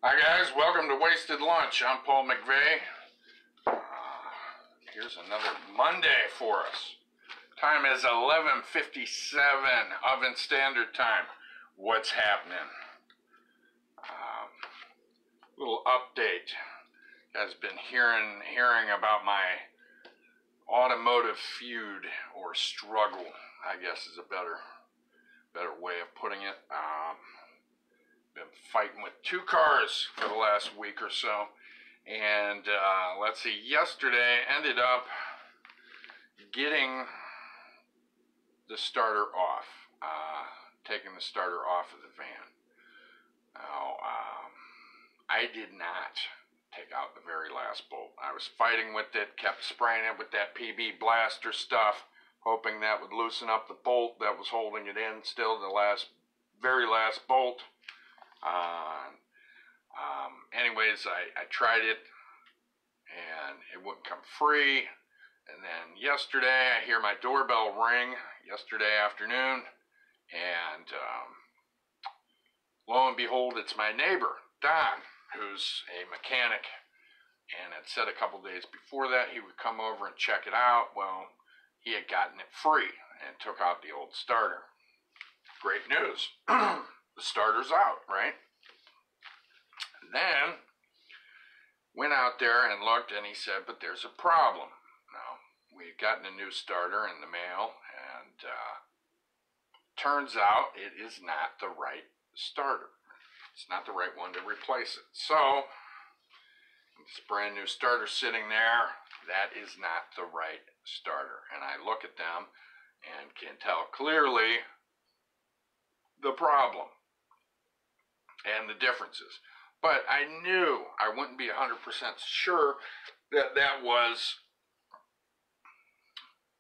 Hi guys, welcome to Wasted Lunch. I'm Paul McVeigh. Here's another Monday for us. Time is 11:57 Oven Standard Time. What's happening? Little update. You guys been hearing about my automotive feud or struggle, I guess is a better way of putting it. Been fighting with two cars for the last week or so, and let's see, yesterday ended up getting the starter off, taking the starter off of the van. Now, I did not take out the very last bolt. I was fighting with it, kept spraying it with that PB blaster stuff, hoping that would loosen up the bolt that was holding it in still, the very last bolt. Anyways, I tried it and it wouldn't come free. And then yesterday I hear my doorbell ring yesterday afternoon, and lo and behold, it's my neighbor, Don, who's a mechanic, and had said a couple days before that he would come over and check it out. Well, he had gotten it free and took out the old starter. Great news. The starter's out, right? Then went out there and looked, and he said, but there's a problem. Now, we had gotten a new starter in the mail, and turns out it is not the right starter. It's not the right one to replace it. So, this brand new starter sitting there, that is not the right starter. And I look at them and can tell clearly the problem and the differences. But I knew I wouldn't be 100% sure that that was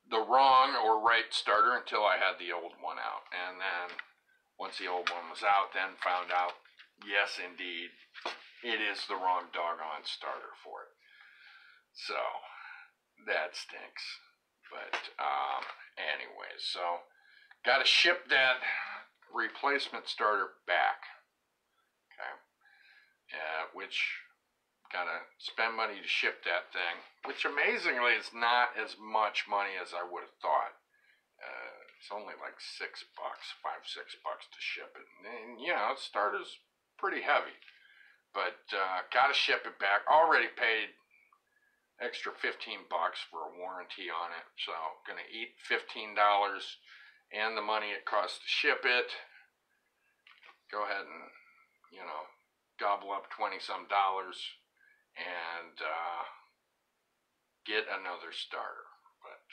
the wrong or right starter until I had the old one out. And then once the old one was out, then found out, yes, indeed, it is the wrong doggone starter for it. So that stinks. But anyways, so got to ship that replacement starter back. Okay. Which gotta spend money to ship that thing, which amazingly is not as much money as I would have thought. It's only like $6, $5, $6 to ship it. And you know, the starter's pretty heavy, but gotta ship it back. Already paid extra $15 for a warranty on it, so gonna eat $15 and the money it costs to ship it. Go ahead and, you know, gobble up $20-some and get another starter. But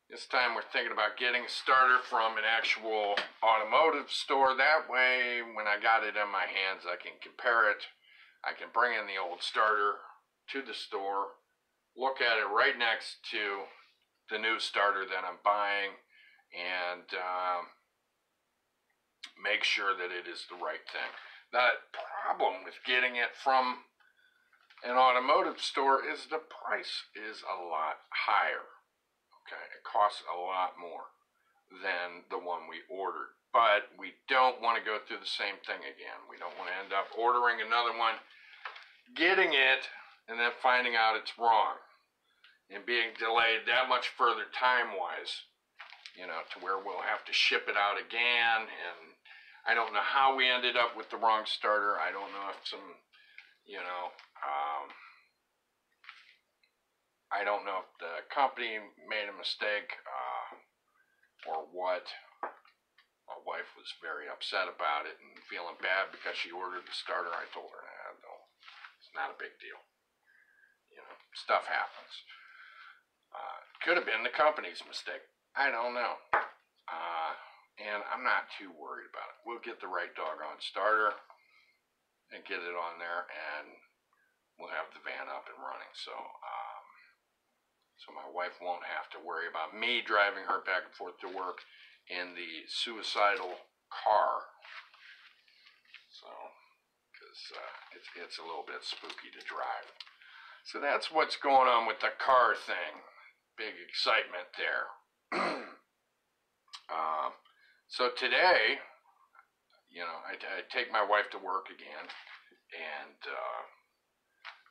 this time we're thinking about getting a starter from an actual automotive store. That way, when I got it in my hands, I can compare it. I can bring in the old starter to the store, look at it right next to the new starter that I'm buying, and make sure that it is the right thing. The problem with getting it from an automotive store is the price is a lot higher. Okay, it costs a lot more than the one we ordered. But we don't want to go through the same thing again. We don't want to end up ordering another one, getting it, and then finding out it's wrong, and being delayed that much further time-wise, you know, to where we'll have to ship it out again. And I don't know how we ended up with the wrong starter. I don't know if I don't know if the company made a mistake or what. My wife was very upset about it and feeling bad because she ordered the starter. I told her, no, it's not a big deal. You know, stuff happens. Could have been the company's mistake. I don't know. And I'm not too worried about it. We'll get the right doggone starter and get it on there, and we'll have the van up and running. So my wife won't have to worry about me driving her back and forth to work in the suicidal car. So, because it's a little bit spooky to drive. So that's what's going on with the car thing. Big excitement there. So today, I take my wife to work again, and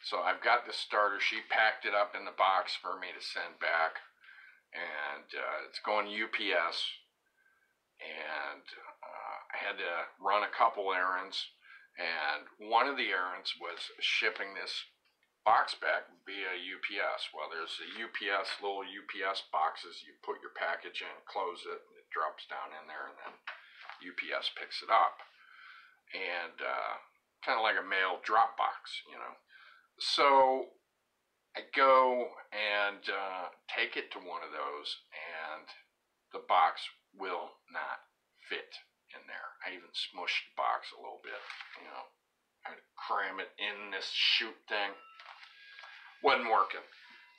so I've got the starter. She packed it up in the box for me to send back, and it's going to UPS, and I had to run a couple errands, and one of the errands was shipping this box back via UPS. Well, there's the little UPS boxes. You put your package in, close it, and it drops down in there, and then UPS picks it up. And kind of like a mail drop box, So I go and take it to one of those, and the box will not fit in there. I even smushed the box a little bit, I had to cram it in this chute thing. Wasn't working.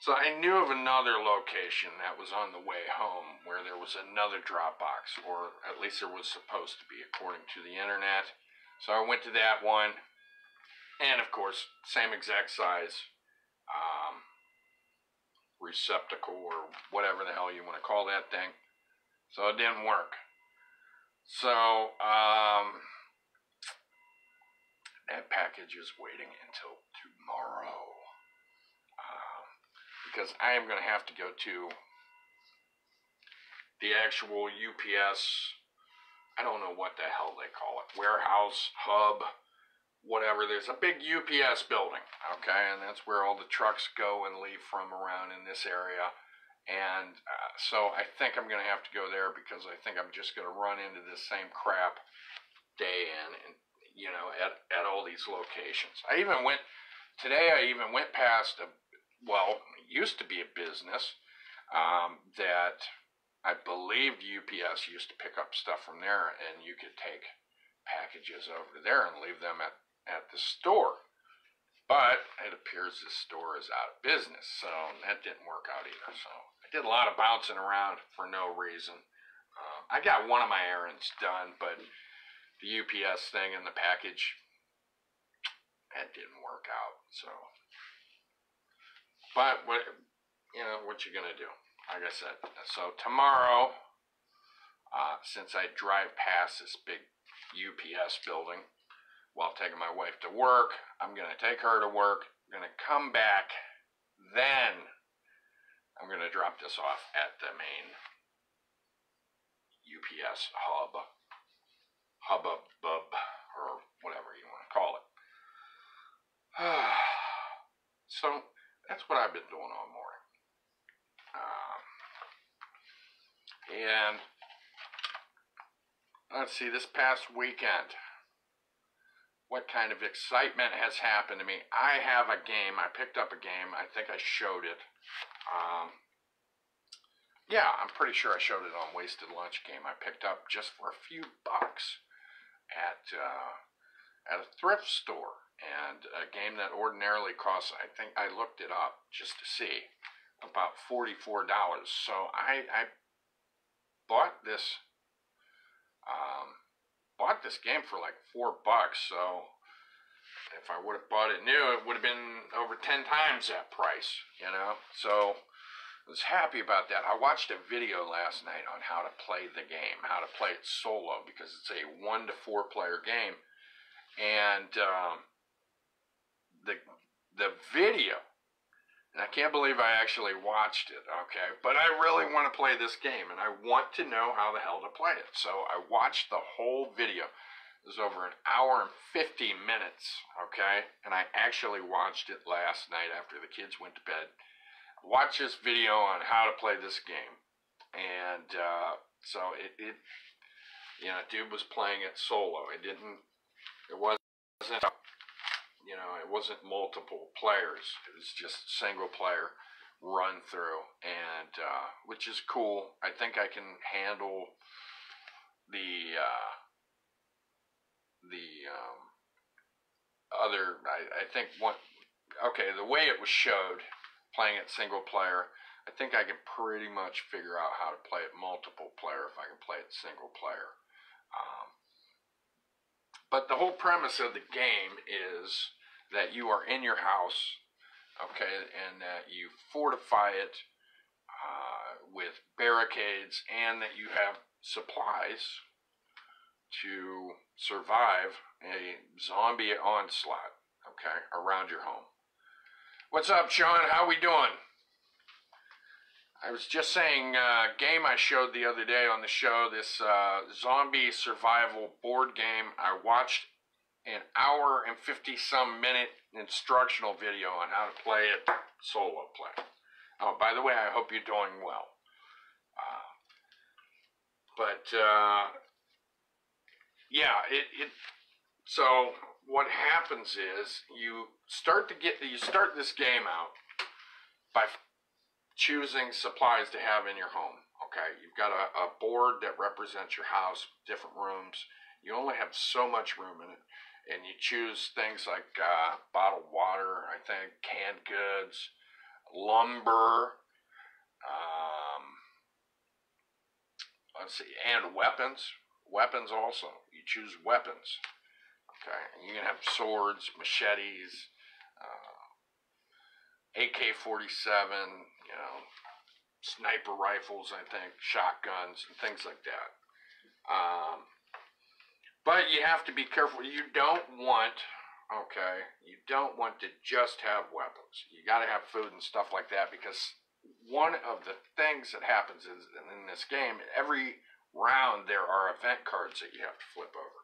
So I knew of another location that was on the way home where there was another drop box, or at least there was supposed to be, according to the internet. So I went to that one, and of course, same exact size receptacle or whatever the hell you want to call that thing. So it didn't work. So that package is waiting until tomorrow. Because I am going to have to go to the actual UPS, I don't know what the hell they call it, warehouse, hub, whatever. There's a big UPS building, okay, and that's where all the trucks go and leave from around in this area. And so I think I'm going to have to go there, because I think I'm just going to run into this same crap day in, and at all these locations. Today I even went past it used to be a business that I believe UPS used to pick up stuff from there, and you could take packages over to there and leave them at the store. But it appears this store is out of business, so that didn't work out either. So I did a lot of bouncing around for no reason. I got one of my errands done, but the UPS thing and the package, that didn't work out. So, but what you gonna do? Like I said, so tomorrow, since I drive past this big UPS building while taking my wife to work, I'm gonna take her to work. I'm gonna come back, then I'm gonna drop this off at the main UPS hubbub, or whatever you want to call it. So that's what I've been doing all morning. And let's see, this past weekend, what kind of excitement has happened to me? I have a game. I picked up a game. I think I showed it. Yeah, I'm pretty sure I showed it on Wasted Lunch game. I picked up just for a few bucks at a thrift store, and a game that ordinarily costs, I think I looked it up just to see, about $44. So I bought this game for like $4. So if I would have bought it new, it would have been over 10 times that price, So I was happy about that. I watched a video last night on how to play the game, how to play it solo, because it's a 1 to 4 player game. And the video, and I can't believe I actually watched it, okay? But I really want to play this game, and I want to know how the hell to play it. So I watched the whole video. It was over an hour and 50 minutes, okay? And I actually watched it last night after the kids went to bed. I watched this video on how to play this game. And so dude was playing it solo. It wasn't multiple players. It was just single player run through, and which is cool. I think I can handle the other. I think the way it was showed, playing it single player, I think I can pretty much figure out how to play it multiple player if I can play it single player. But the whole premise of the game is that you are in your house, okay, and that you fortify it with barricades, and that you have supplies to survive a zombie onslaught, okay, around your home. What's up, Sean? How we doing? I was just saying, game I showed the other day on the show, this zombie survival board game. I watched an hour and 50-some minute instructional video on how to play it solo play. Oh, by the way, I hope you're doing well. Yeah, so what happens is you start this game out by choosing supplies to have in your home. Okay, you've got a board that represents your house, different rooms. You only have so much room in it, and you choose things like bottled water, I think, canned goods, lumber, let's see, and weapons. Weapons also. You choose weapons. Okay, and you can have swords, machetes, AK-47, you know, sniper rifles, I think, shotguns, and things like that. But you have to be careful. You don't want to just have weapons. You got to have food and stuff like that, because one of the things that happens is in this game, every round there are event cards that you have to flip over.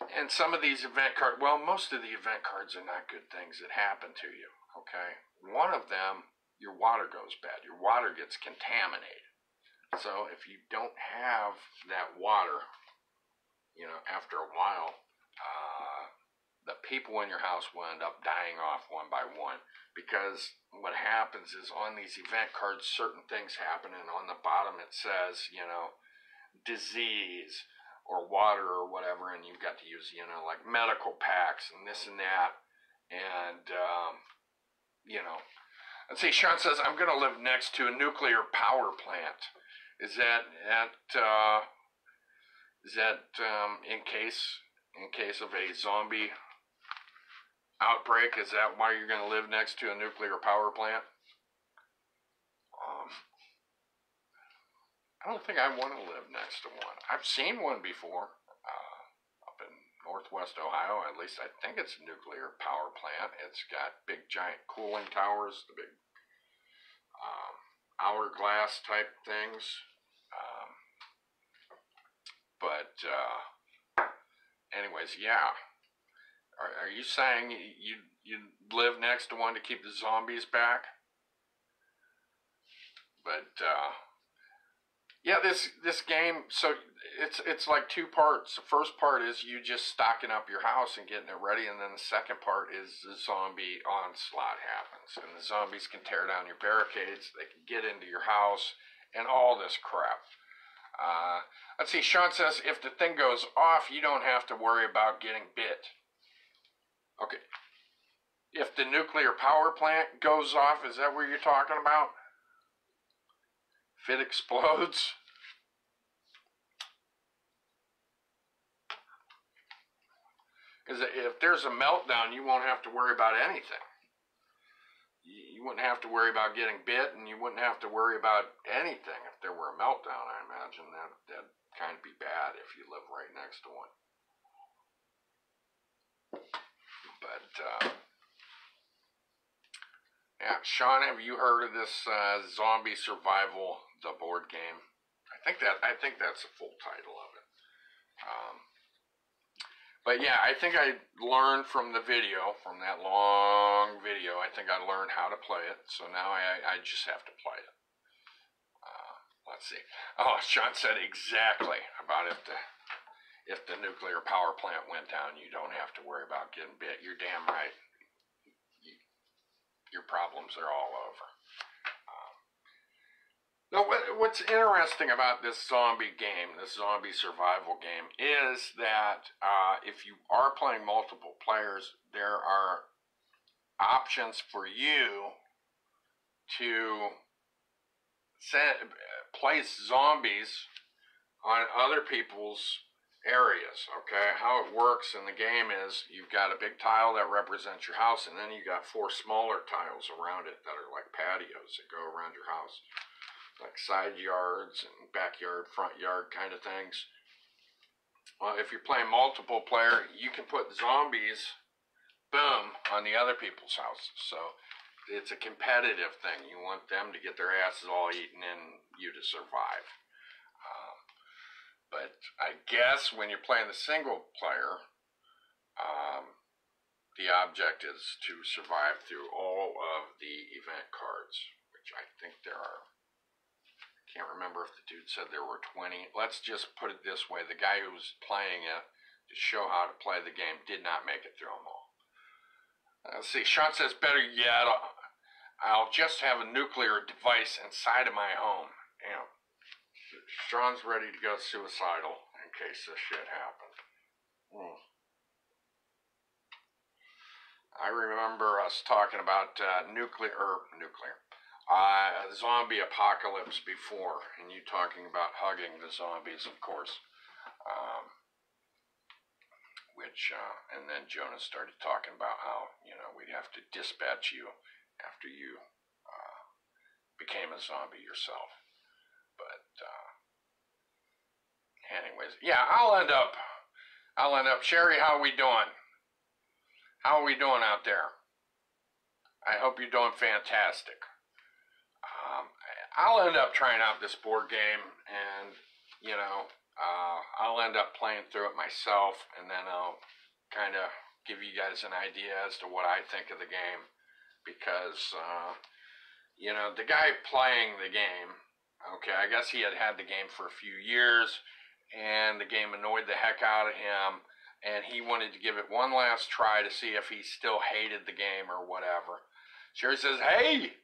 And some of these most of the event cards are not good things that happen to you, okay? One of them, your water goes bad. Your water gets contaminated. So if you don't have that water, you know, after a while, the people in your house will end up dying off one by one, because what happens is on these event cards, certain things happen, and on the bottom it says, you know, disease or water or whatever, and you've got to use, you know, like medical packs and this and that, and, you know. Let's see, Sean says, I'm going to live next to a nuclear power plant. Is that in case of a zombie outbreak? Is that why you're going to live next to a nuclear power plant? I don't think I want to live next to one. I've seen one before, up in northwest Ohio. At least I think it's a nuclear power plant. It's got big giant cooling towers, the big hourglass type things. Anyways, yeah. Are you saying you live next to one to keep the zombies back? But yeah, this game, so it's like two parts. The first part is you just stocking up your house and getting it ready, and then the second part is the zombie onslaught happens, and the zombies can tear down your barricades, they can get into your house, and all this crap. Let's see, Sean says, if the thing goes off, you don't have to worry about getting bit. Okay. If the nuclear power plant goes off, is that what you're talking about? If it explodes? Because if there's a meltdown, you won't have to worry about anything. You wouldn't have to worry about getting bit, and you wouldn't have to worry about anything if there were a meltdown. I imagine that'd kind of be bad if you live right next to one. But yeah, Sean, have you heard of this Zombie Survival, the board game? I think that's the full title of it. But yeah, I think I learned from the video, from that long video, I think I learned how to play it. So now I just have to play it. Let's see. Oh, Sean said exactly about if the nuclear power plant went down, you don't have to worry about getting bit. You're damn right. Your problems are all over. Now, what's interesting about this zombie game, this zombie survival game, is that if you are playing multiple players, there are options for you to place zombies on other people's areas, okay? How it works in the game is you've got a big tile that represents your house, and then you got 4 smaller tiles around it that are like patios that go around your house, like side yards and backyard, front yard kind of things. Well, if you're playing multiple player, you can put zombies, boom, on the other people's houses. So it's a competitive thing. You want them to get their asses all eaten and you to survive. But I guess when you're playing the single player, the object is to survive through all of the event cards, which I think there are. I can't remember if the dude said there were 20. Let's just put it this way. The guy who was playing it to show how to play the game did not make it through them all. Let's see. Sean says, better yet, I'll just have a nuclear device inside of my home. Damn. Sean's ready to go suicidal in case this shit happens. I remember us talking about zombie apocalypse before, and you talking about hugging the zombies, of course. And then Jonas started talking about how, we'd have to dispatch you after you became a zombie yourself. But anyways, yeah, I'll end up. Sherry, how are we doing? How are we doing out there? I hope you're doing fantastic. I'll end up trying out this board game, and I'll end up playing through it myself, and then I'll kind of give you guys an idea as to what I think of the game, because the guy playing the game, okay, I guess he had the game for a few years, and the game annoyed the heck out of him, and he wanted to give it one last try to see if he still hated the game or whatever. Sherry says, hey!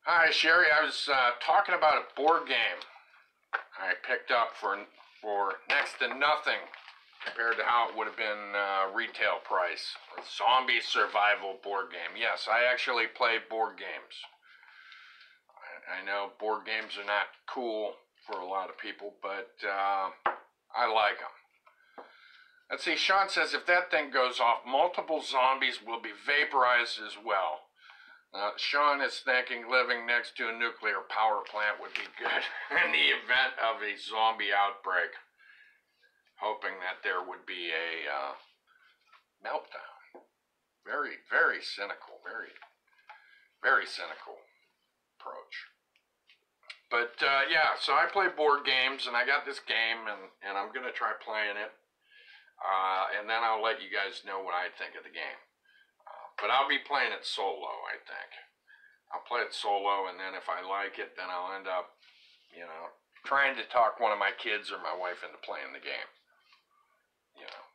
Hi, Sherry. I was talking about a board game I picked up for next to nothing compared to how it would have been retail price. A zombie survival board game. Yes, I actually play board games. I know board games are not cool for a lot of people, but I like them. Let's see, Sean says, if that thing goes off, multiple zombies will be vaporized as well. Sean is thinking living next to a nuclear power plant would be good in the event of a zombie outbreak, hoping that there would be a meltdown. Very, very cynical, very, very cynical approach. But yeah, so I play board games, and I got this game, and I'm going to try playing it. And then I'll let you guys know what I think of the game. But I'll be playing it solo, I think. I'll play it solo, and then if I like it, then I'll end up, trying to talk one of my kids or my wife into playing the game.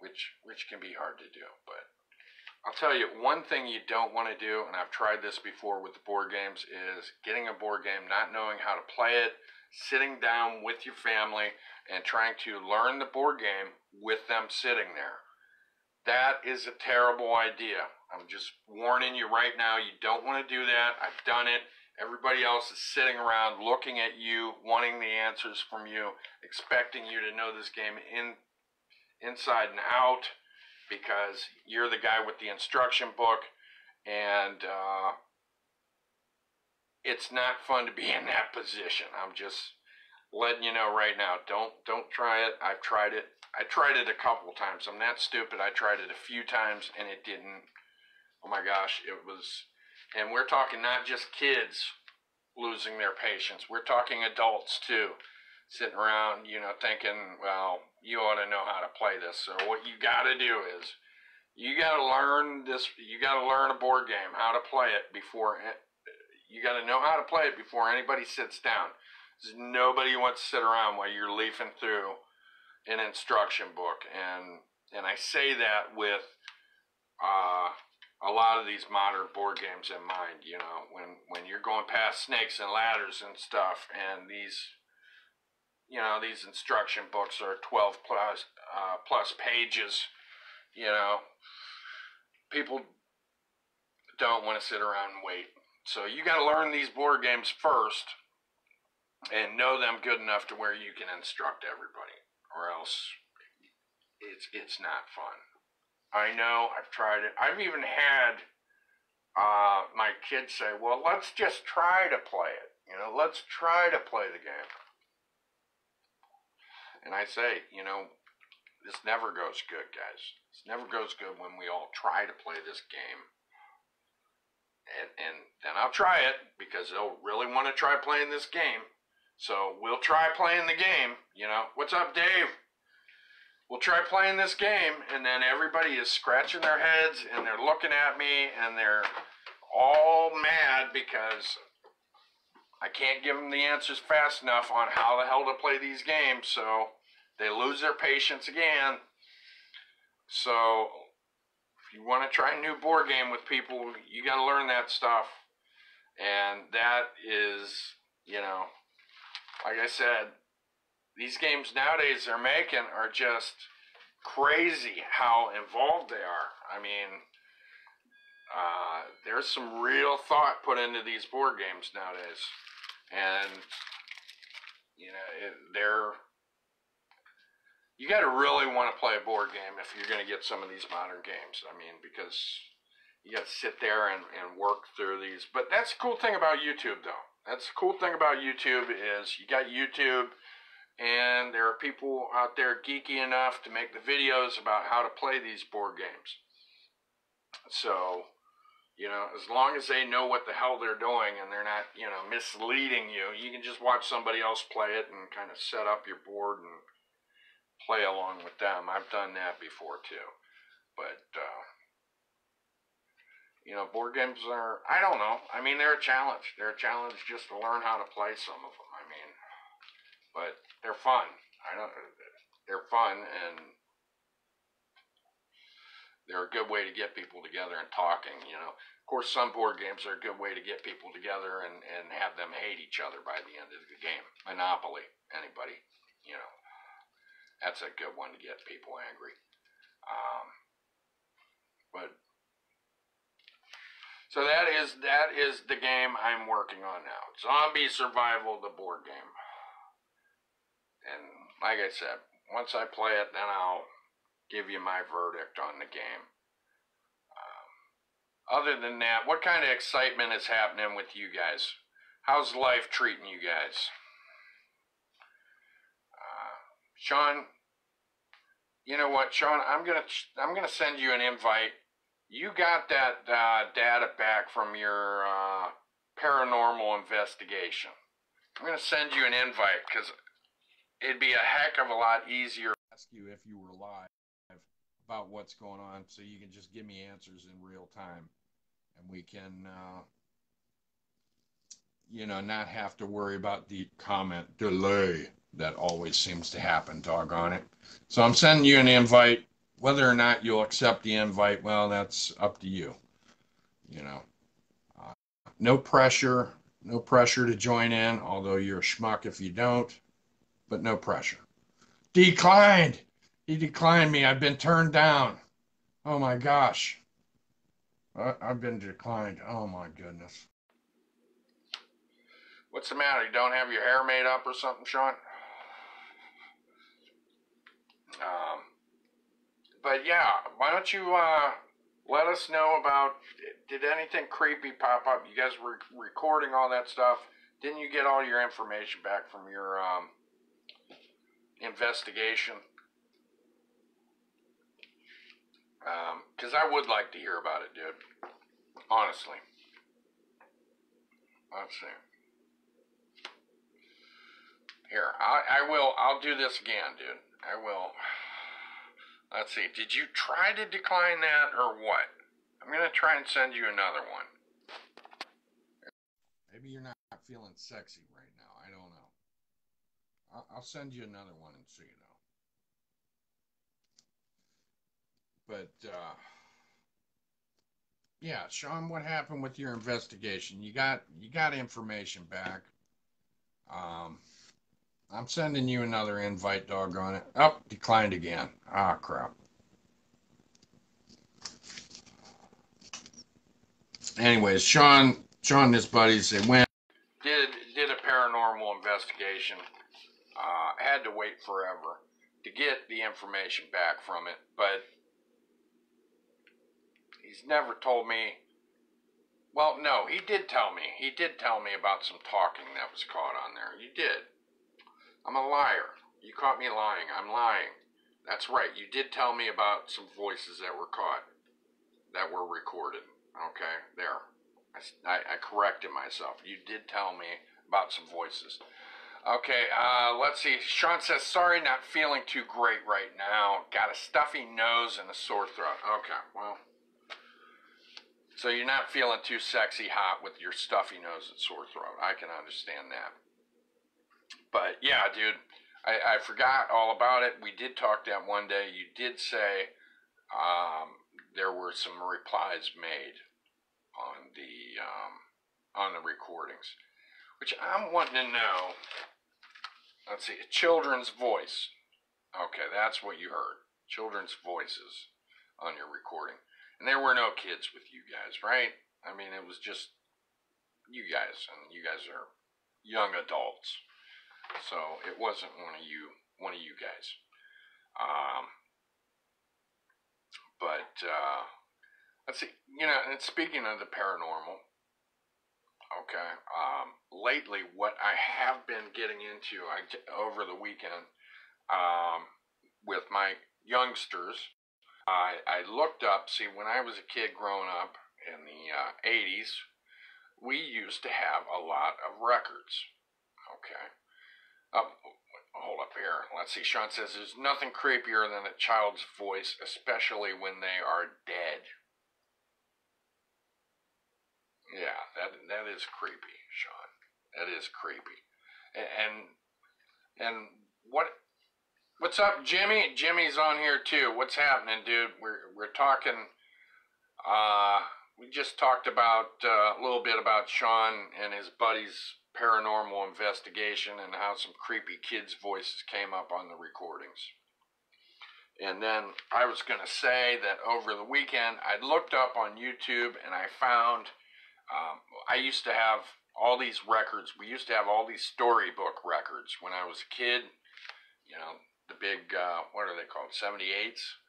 Which can be hard to do. But I'll tell you, one thing you don't want to do, and I've tried this before with the board games, is getting a board game, not knowing how to play it, sitting down with your family, and trying to learn the board game with them sitting there. That is a terrible idea. I'm just warning you right now, you don't want to do that. I've done it. Everybody else is sitting around looking at you, wanting the answers from you, expecting you to know this game inside and out because you're the guy with the instruction book, and it's not fun to be in that position. I'm just letting you know right now. Don't try it. I've tried it. I tried it a couple times. I'm not stupid. I tried it a few times and it didn't. Oh my gosh, it was. And we're talking not just kids losing their patience. We're talking adults too, sitting around, thinking, well, you ought to know how to play this. So what you got to do is, you got to learn this. You got to learn a board game, how to play it before. You got to know how to play it before anybody sits down. Nobody wants to sit around while you're leafing through an instruction book, and I say that with a lot of these modern board games in mind. When you're going past snakes and ladders and stuff, and these instruction books are 12 plus pages. People don't want to sit around and wait. So you got to learn these board games first and know them good enough to where you can instruct everybody. Or else it's not fun. I know, I've tried it. I've even had my kids say, well, let's just try to play it. Let's try to play the game. And I say, you know, this never goes good, guys. This never goes good when we all try to play this game. And then I'll try it because they'll really want to try playing this game. So we'll try playing the game. You know, what's up, Dave? We'll try playing this game, and then everybody is scratching their heads, and they're looking at me, and they're all mad because I can't give them the answers fast enough on how the hell to play these games, so they lose their patience again. So if you want to try a new board game with people, you got to learn that stuff. And that is, you know, like I said, these games nowadays they're making are just crazy how involved they are. I mean, there's some real thought put into these board games nowadays. And, you know, you got to really want to play a board game if you're going to get some of these modern games. I mean, because you got to sit there and work through these. But that's the cool thing about YouTube, though. That's the cool thing about YouTube is you got YouTube, and there are people out there geeky enough to make the videos about how to play these board games. So, you know, as long as they know what the hell they're doing and they're not, you know, misleading you, you can just watch somebody else play it and kind of set up your board and play along with them. I've done that before too. But, you know, board games are, I don't know. I mean, they're a challenge. They're a challenge just to learn how to play some of them. I mean, but they're fun. They're fun, and they're a good way to get people together and talking, you know. Of course, some board games are a good way to get people together and have them hate each other by the end of the game. Monopoly, anybody, you know. That's a good one to get people angry. But so that is the game I'm working on now. Zombie Survival, the board game. And like I said, once I play it, then I'll give you my verdict on the game. Other than that, what kind of excitement is happening with you guys? How's life treating you guys? Sean, you know what, Sean? I'm gonna send you an invite. You got that data back from your paranormal investigation. I'm gonna send you an invite because it'd be a heck of a lot easier to ask you if you were live about what's going on, so you can just give me answers in real time, and we can, you know, not have to worry about the comment delay that always seems to happen, doggone it. So I'm sending you an invite. Whether or not you'll accept the invite, well, that's up to you. You know, no pressure to join in, although you're a schmuck if you don't, but no pressure. Declined. He declined me. I've been turned down. Oh my gosh. I've been declined. Oh my goodness. What's the matter? You don't have your hair made up or something, Sean? But yeah, why don't you let us know about, did anything creepy pop up? You guys were recording all that stuff. Didn't you get all your information back from your investigation? Because I would like to hear about it, dude. Honestly. Let's see. Here, I'll do this again, dude. I will. Let's see. Did you try to decline that or what? I'm going to try and send you another one. Maybe you're not feeling sexy right now. I don't know. I'll send you another one and see, though. But, yeah, Sean, what happened with your investigation? You got information back. I'm sending you another invite, doggone it. Oh, declined again. Ah, crap. Anyways, Sean and his buddies, they went, did a paranormal investigation. Had to wait forever to get the information back from it, but he's never told me. Well, no, he did tell me. He did tell me about some talking that was caught on there. He did. I'm a liar. You caught me lying. I'm lying. That's right. You did tell me about some voices that were caught, that were recorded. Okay, there. I corrected myself. You did tell me about some voices. Okay, let's see. Sean says, sorry, not feeling too great right now. Got a stuffy nose and a sore throat. Okay, well, so you're not feeling too sexy hot with your stuffy nose and sore throat. I can understand that. But yeah, dude, I forgot all about it. We did talk that one day. You did say there were some replies made on the recordings, which I'm wanting to know. Let's see, a children's voice. Okay, that's what you heard. Children's voices on your recording. And there were no kids with you guys, right? I mean, it was just you guys, and you guys are young adults. So it wasn't one of you guys. Let's see, and speaking of the paranormal, okay, lately what I have been getting into over the weekend with my youngsters, I looked up, see, when I was a kid growing up in the 80s, we used to have a lot of records, okay. Hold up here. Let's see. Sean says there's nothing creepier than a child's voice, especially when they are dead. Yeah, that is creepy, Sean. That is creepy. And what's up, Jimmy? Jimmy's on here too. What's happening, dude? We're talking. We just talked about a little bit about Sean and his buddies' paranormal investigation and how some creepy kids' voices came up on the recordings. And then I was going to say that over the weekend, I looked up on YouTube and I found, I used to have all these records. We used to have all these storybook records when I was a kid. The big, what are they called, 78s?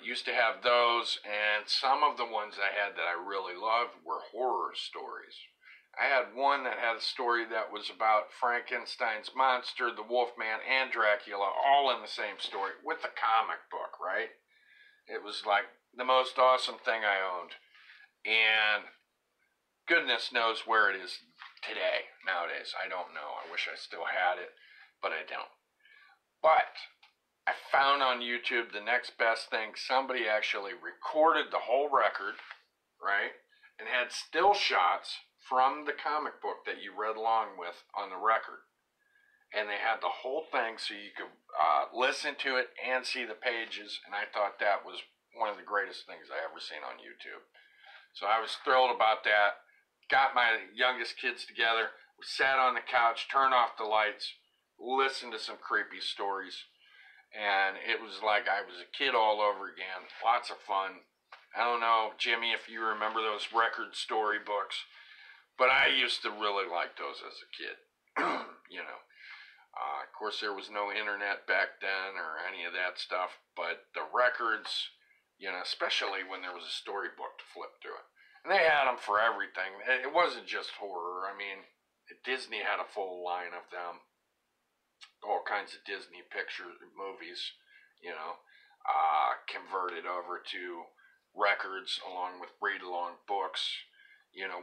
Used to have those, and some of the ones I had that I really loved were horror stories. I had one that had a story that was about Frankenstein's monster, the Wolfman, and Dracula, all in the same story, with the comic book, right? It was like the most awesome thing I owned. And goodness knows where it is today, nowadays. I don't know. I wish I still had it, but I don't. But I found on YouTube the next best thing. Somebody actually recorded the whole record, right? And had still shots from the comic book that you read along with on the record. And they had the whole thing so you could listen to it and see the pages. And I thought that was one of the greatest things I ever seen on YouTube. So I was thrilled about that. Got my youngest kids together. We sat on the couch, turned off the lights, listened to some creepy stories. And it was like I was a kid all over again. Lots of fun. I don't know, Jimmy, if you remember those record storybooks. But I used to really like those as a kid, Of course, there was no internet back then or any of that stuff. But the records, especially when there was a storybook to flip through it. And they had them for everything. It wasn't just horror. I mean, Disney had a full line of them. All kinds of Disney picture movies, converted over to records along with read-along books.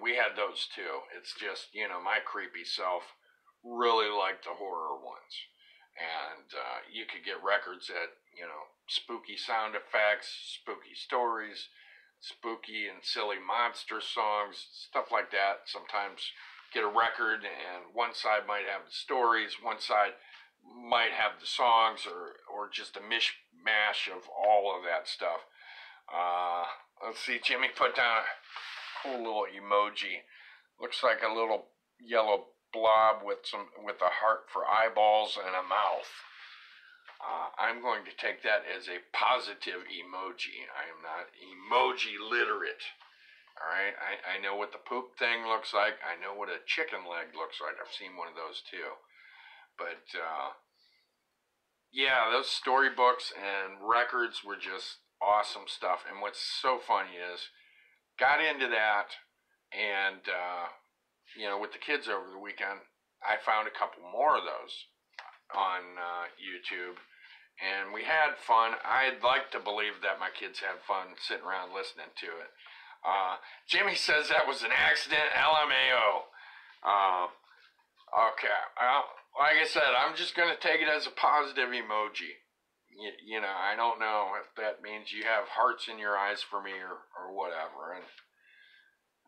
We had those too. It's just, my creepy self really liked the horror ones. And you could get records at, spooky sound effects, spooky stories, spooky and silly monster songs, stuff like that. Sometimes get a record and one side might have the stories, one side might have the songs, or just a mishmash of all of that stuff. Let's see, Jimmy put down a cool little emoji. Looks like a little yellow blob with a heart for eyeballs and a mouth. I'm going to take that as a positive emoji. I am not emoji literate. All right, I know what the poop thing looks like. I know what a chicken leg looks like. I've seen one of those too. But yeah, those storybooks and records were just awesome stuff. And what's so funny is, got into that, and with the kids over the weekend, I found a couple more of those. on YouTube, and we had fun. I'd like to believe that my kids had fun sitting around listening to it. Jimmy says that was an accident, LMAO. Okay, well, like I said, I'm just going to take it as a positive emoji. You know, I don't know if that means you have hearts in your eyes for me or whatever. And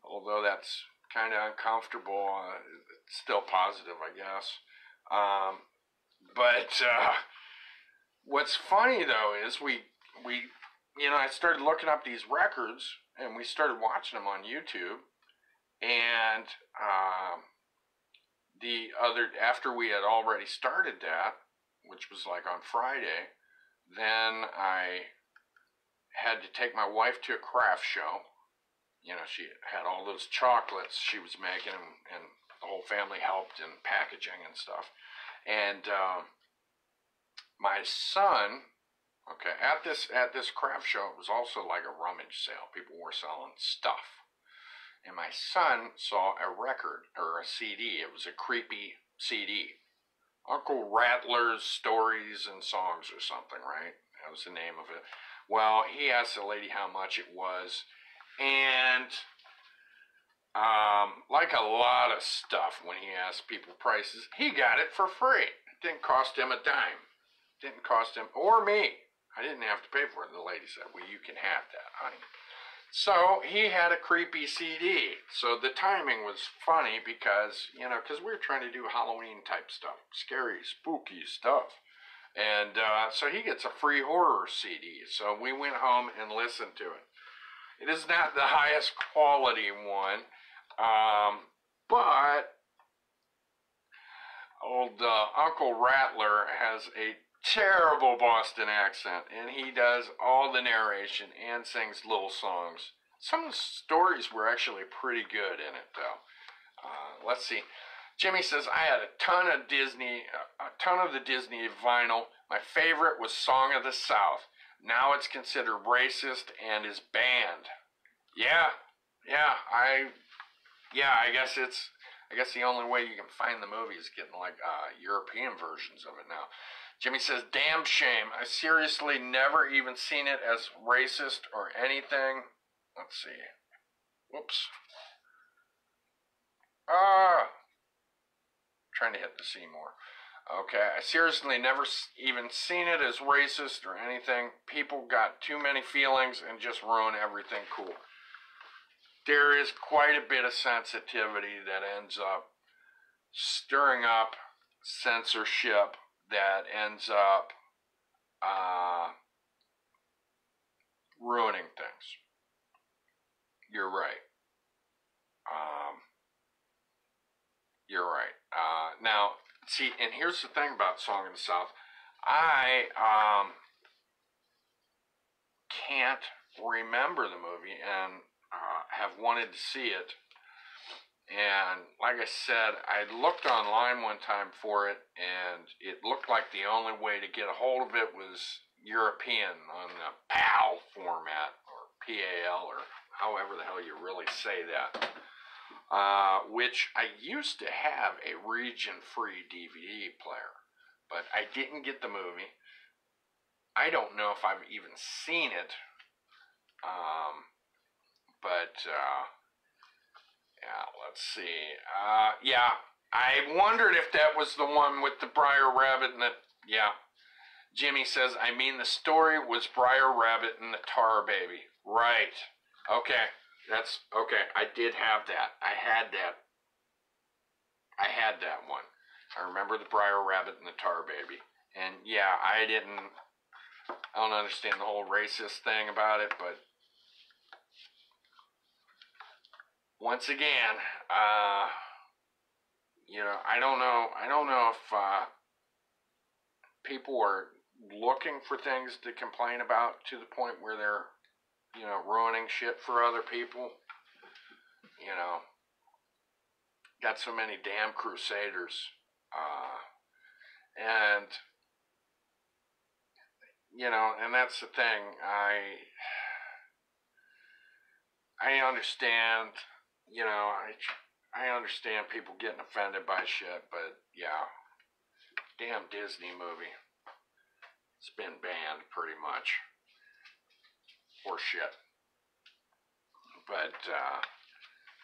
although that's kind of uncomfortable, it's still positive, I guess. But what's funny though is we I started looking up these records and we started watching them on YouTube. And after we had already started that, which was like on Friday, then I had to take my wife to a craft show. You know, she had all those chocolates she was making, and the whole family helped in packaging and stuff. And my son, okay, at this craft show, it was also like a rummage sale. People were selling stuff. And my son saw a record, or a CD. It was a creepy CD. Uncle Rattler's Stories and Songs or something, right? That was the name of it. Well, he asked the lady how much it was. And like a lot of stuff, when he asked people prices, he got it for free. It didn't cost him a dime. It didn't cost him, or me. I didn't have to pay for it. The lady said, well, you can have that, honey. So he had a creepy CD. So the timing was funny because, because we were trying to do Halloween type stuff, scary, spooky stuff. And so he gets a free horror CD. So we went home and listened to it. It is not the highest quality one, but old Uncle Rattler has a terrible Boston accent, and he does all the narration and sings little songs. Some of the stories were actually pretty good in it, though. Let's see. Jimmy says, I had a ton of the Disney vinyl. My favorite was Song of the South. Now it's considered racist and is banned. I guess the only way you can find the movie is getting like European versions of it now. Jimmy says, damn shame. I seriously never even seen it as racist or anything. Let's see. Whoops. Trying to hit the C more. Okay, I seriously never even seen it as racist or anything. People got too many feelings and just ruin everything cool. There is quite a bit of sensitivity that ends up stirring up censorship, that ends up ruining things. You're right. You're right. Now, see, and here's the thing about Song of the South. I can't remember the movie and have wanted to see it. And like I said, I looked online one time for it, and it looked like the only way to get a hold of it was European on the PAL format, or PAL, or however the hell you really say that. Which I used to have a region-free DVD player, but I didn't get the movie. I don't know if I've even seen it. Yeah, let's see. I wondered if that was the one with the Briar Rabbit and the, Jimmy says, I mean the story was Briar Rabbit and the Tar Baby. Right. Okay. That's, okay. I did have that. I had that one. I remember the Briar Rabbit and the Tar Baby. And yeah, I don't understand the whole racist thing about it, but once again, I don't know if people are looking for things to complain about to the point where they're, ruining shit for other people. Got so many damn crusaders. And that's the thing. I understand, I understand people getting offended by shit, but yeah, damn Disney movie. It's been banned pretty much. Horse shit. But,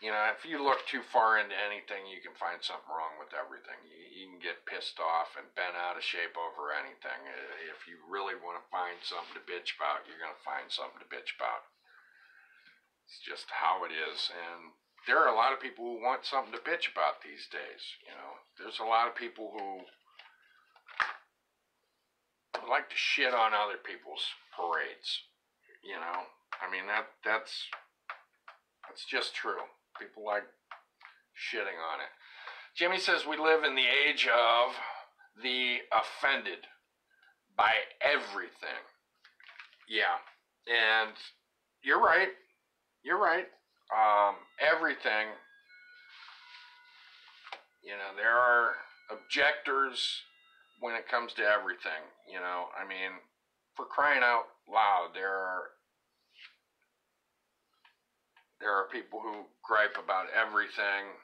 you know, if you look too far into anything, you can find something wrong with everything. You can get pissed off and bent out of shape over anything. If you really want to find something to bitch about, you're going to find something to bitch about. It's just how it is. And there are a lot of people who want something to bitch about these days. You know, there's a lot of people who like to shit on other people's parades. You know, I mean, that's just true. People like shitting on it. Jimmy says we live in the age of the offended by everything. Yeah, and you're right. You're right. Everything. You know, there are objectors when it comes to everything. You know, I mean, for crying out loud, there are people who gripe about everything,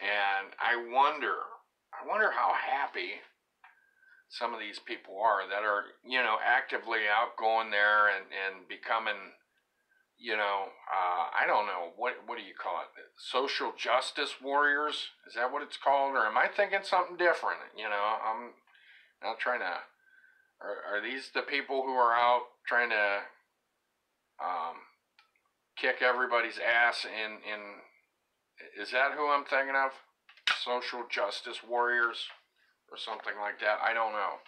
and I wonder how happy some of these people are that are, you know, actively out going there and becoming, you know, I don't know, what do you call it? Social justice warriors? Is that what it's called? Or am I thinking something different? You know, I'm not trying to, are these the people who are out trying to kick everybody's ass in, is that who I'm thinking of? Social justice warriors or something like that? I don't know.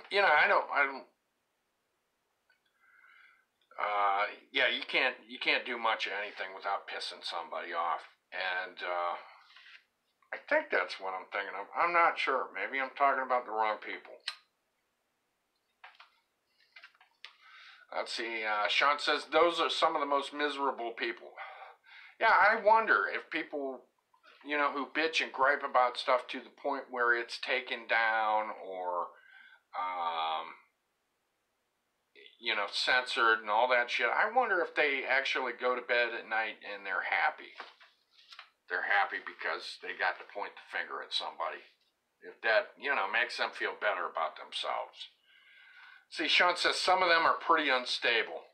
You know, I don't, yeah, you can't do much of anything without pissing somebody off. And, I think that's what I'm thinking of. I'm not sure. Maybe I'm talking about the wrong people. Let's see. Sean says, those are some of the most miserable people. Yeah, I wonder if people, you know, who bitch and gripe about stuff to the point where it's taken down or, you know, censored and all that shit. I wonder if they actually go to bed at night and they're happy. They're happy because they got to point the finger at somebody. If that, you know, makes them feel better about themselves. See, Sean says some of them are pretty unstable.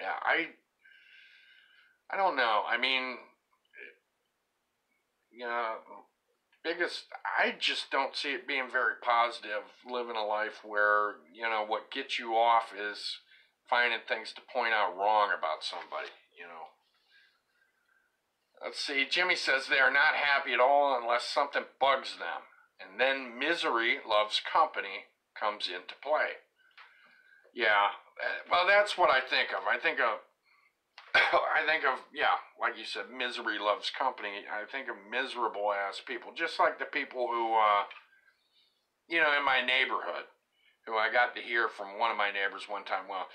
Yeah, I don't know. I mean, you know, I just don't see it being very positive, living a life where, you know, what gets you off is finding things to point out wrong about somebody, you know. Let's see, Jimmy says they are not happy at all unless something bugs them. And then misery loves company comes into play. Yeah, well, that's what I think of. I think of, yeah, like you said, misery loves company. I think of miserable ass people, just like the people who, you know, in my neighborhood, who I got to hear from one of my neighbors one time. Well,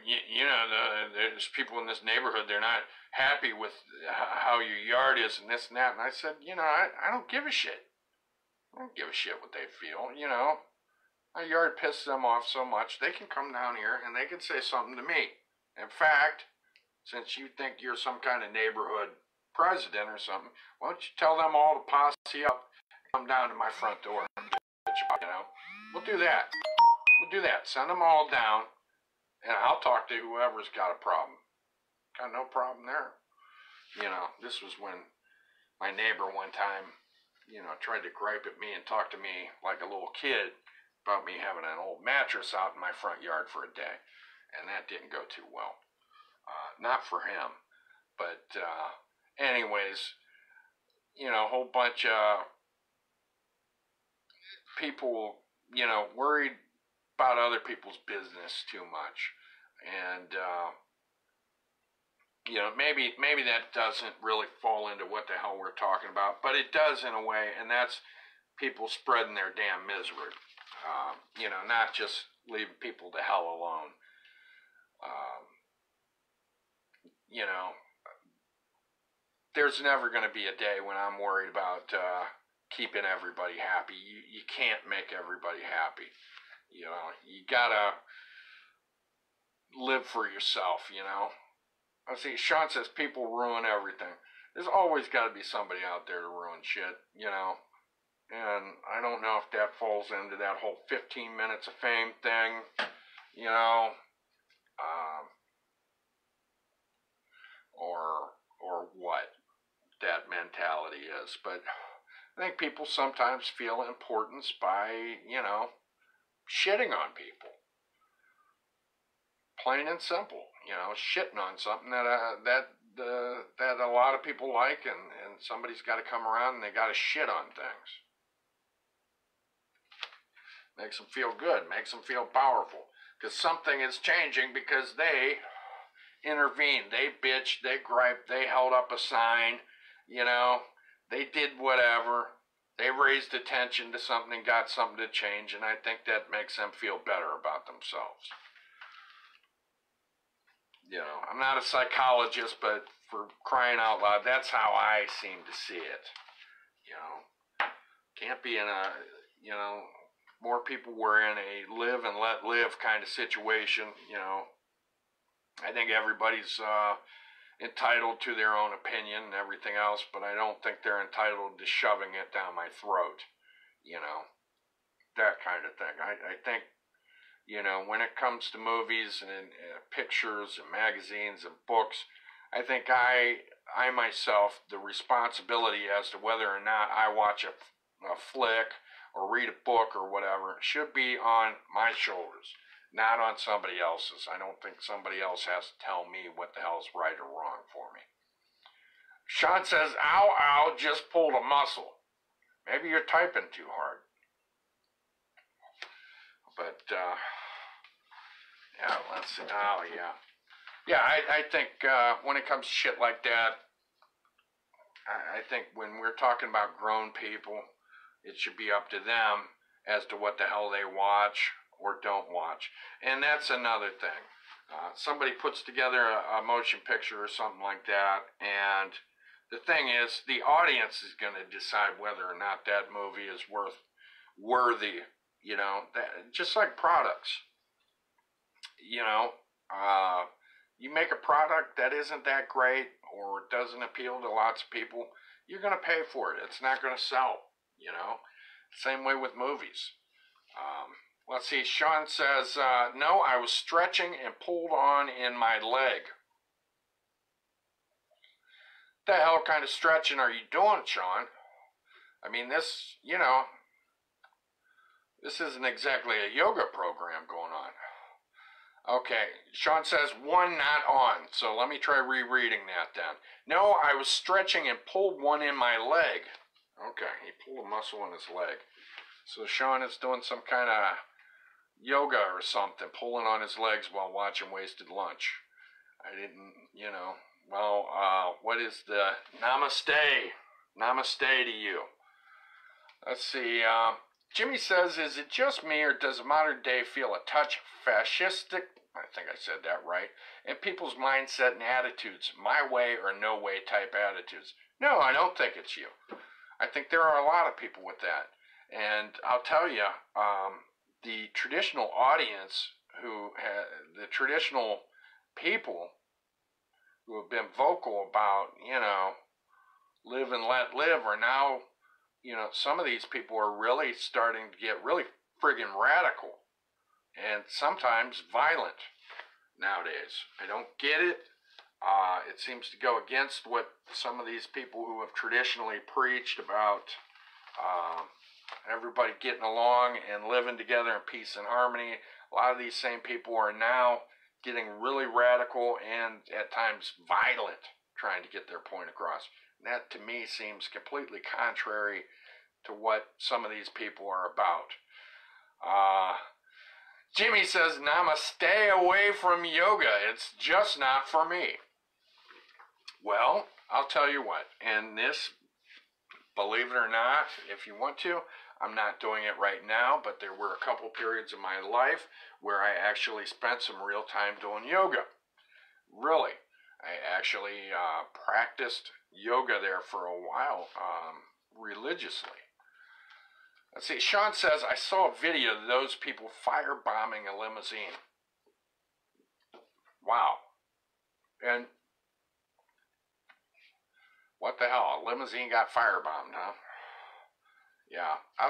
you know, there's people in this neighborhood, they're not happy with how your yard is and this and that. And I said, you know, I don't give a shit. I don't give a shit what they feel, you know. My yard pisses them off so much, they can come down here and they can say something to me. In fact, since you think you're some kind of neighborhood president or something, why don't you tell them all to posse up and come down to my front door and bitch, you know. We'll do that. We'll do that. Send them all down, and I'll talk to whoever's got a problem. Got no problem there. You know, this was when my neighbor one time, you know, tried to gripe at me and talk to me like a little kid about me having an old mattress out in my front yard for a day. And that didn't go too well. Not for him. But anyways, you know, a whole bunch of people, you know, worried about other people's business too much. And, you know, maybe that doesn't really fall into what the hell we're talking about, but it does in a way, and that's people spreading their damn misery. You know, not just leaving people to hell alone. You know, there's never going to be a day when I'm worried about keeping everybody happy. You can't make everybody happy. You know, you gotta live for yourself, you know. I see, Sean says people ruin everything. There's always got to be somebody out there to ruin shit, you know. And I don't know if that falls into that whole 15 minutes of fame thing, you know, or what that mentality is. But I think people sometimes feel importance by, you know, shitting on people. Plain and simple, you know, shitting on something that a lot of people like, and somebody's got to come around and they got to shit on things. Makes them feel good, makes them feel powerful, because something is changing because they intervened, they bitched, they griped, they held up a sign, you know, they did whatever, they raised attention to something, got something to change, and I think that makes them feel better about themselves. You know, I'm not a psychologist, but for crying out loud, that's how I seem to see it. You know, can't be in a, you know, more people were in a live and let live kind of situation. You know, I think everybody's entitled to their own opinion and everything else, but I don't think they're entitled to shoving it down my throat. You know, that kind of thing. I think, you know, when it comes to movies and pictures and magazines and books, I think I myself, the responsibility as to whether or not I watch a flick or read a book or whatever should be on my shoulders, not on somebody else's. I don't think somebody else has to tell me what the hell's right or wrong for me. Sean says, ow, ow, just pulled a muscle. Maybe you're typing too hard. But, yeah, let's see. Oh, yeah. Yeah, I think when it comes to shit like that, I think when we're talking about grown people, it should be up to them as to what the hell they watch or don't watch. And that's another thing. Somebody puts together a motion picture or something like that, and the thing is, the audience is going to decide whether or not that movie is worthy. You know, just like products. You know, you make a product that isn't that great or doesn't appeal to lots of people, you're going to pay for it. It's not going to sell, you know. Same way with movies. Let's see, Sean says, no, I was stretching and pulled on in my leg. What the hell kind of stretching are you doing, Sean? I mean, this, you know, this isn't exactly a yoga program going on. Okay, Sean says, one not on. So let me try rereading that then. No, I was stretching and pulled one in my leg. Okay, he pulled a muscle in his leg. So Sean is doing some kind of yoga or something, pulling on his legs while watching Wasted Lunch. I didn't, you know, well, what is the namaste? Namaste to you. Let's see, Jimmy says, is it just me or does modern day feel a touch fascistic? I think I said that right. And people's mindset and attitudes, my way or no way type attitudes. No, I don't think it's you. I think there are a lot of people with that. And I'll tell you, the traditional audience the traditional people who have been vocal about, you know, live and let live are now, you know, some of these people are really starting to get really friggin' radical and sometimes violent nowadays. I don't get it. It seems to go against what some of these people who have traditionally preached about everybody getting along and living together in peace and harmony. A lot of these same people are now getting really radical and at times violent trying to get their point across. And that to me seems completely contrary to what some of these people are about. Jimmy says, Nama, stay away from yoga. It's just not for me. Well, I'll tell you what, and this, believe it or not, if you want to, I'm not doing it right now, but there were a couple periods of my life where I actually spent some real time doing yoga. Really. I actually practiced yoga there for a while, religiously. Let's see, Sean says, I saw a video of those people firebombing a limousine. Wow. And What the hell? A limousine got firebombed, huh? Yeah, I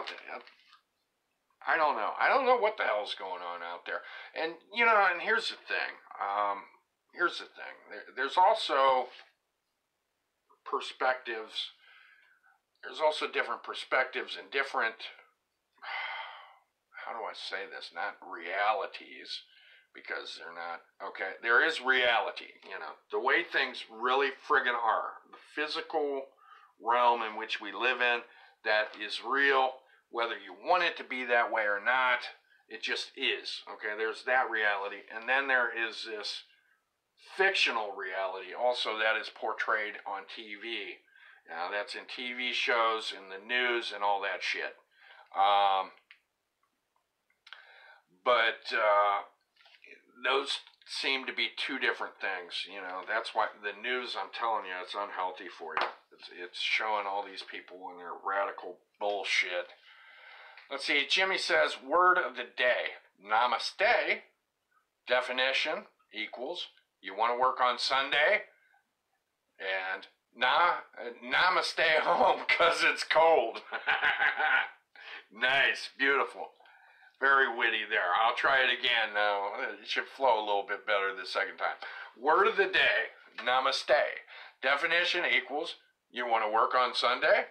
don't know. I don't know what the hell's going on out there. And, you know, and here's the thing. There's also perspectives. There's also different perspectives and different, how do I say this? Not realities, because they're not, okay, there is reality, you know, the way things really friggin' are. The physical realm in which we live in, that is real, whether you want it to be that way or not, it just is, okay? There's that reality, and then there is this fictional reality also that is portrayed on TV. Now, that's in TV shows, in the news, and all that shit. But those seem to be two different things, you know. That's why the news, I'm telling you, it's unhealthy for you. It's showing all these people and their radical bullshit. Let's see, Jimmy says, word of the day, namaste, definition equals, you want to work on Sunday, and namaste home because it's cold. Nice, beautiful. Very witty there. I'll try it again now. It should flow a little bit better the second time. Word of the day, namaste. Definition equals, you want to work on Sunday?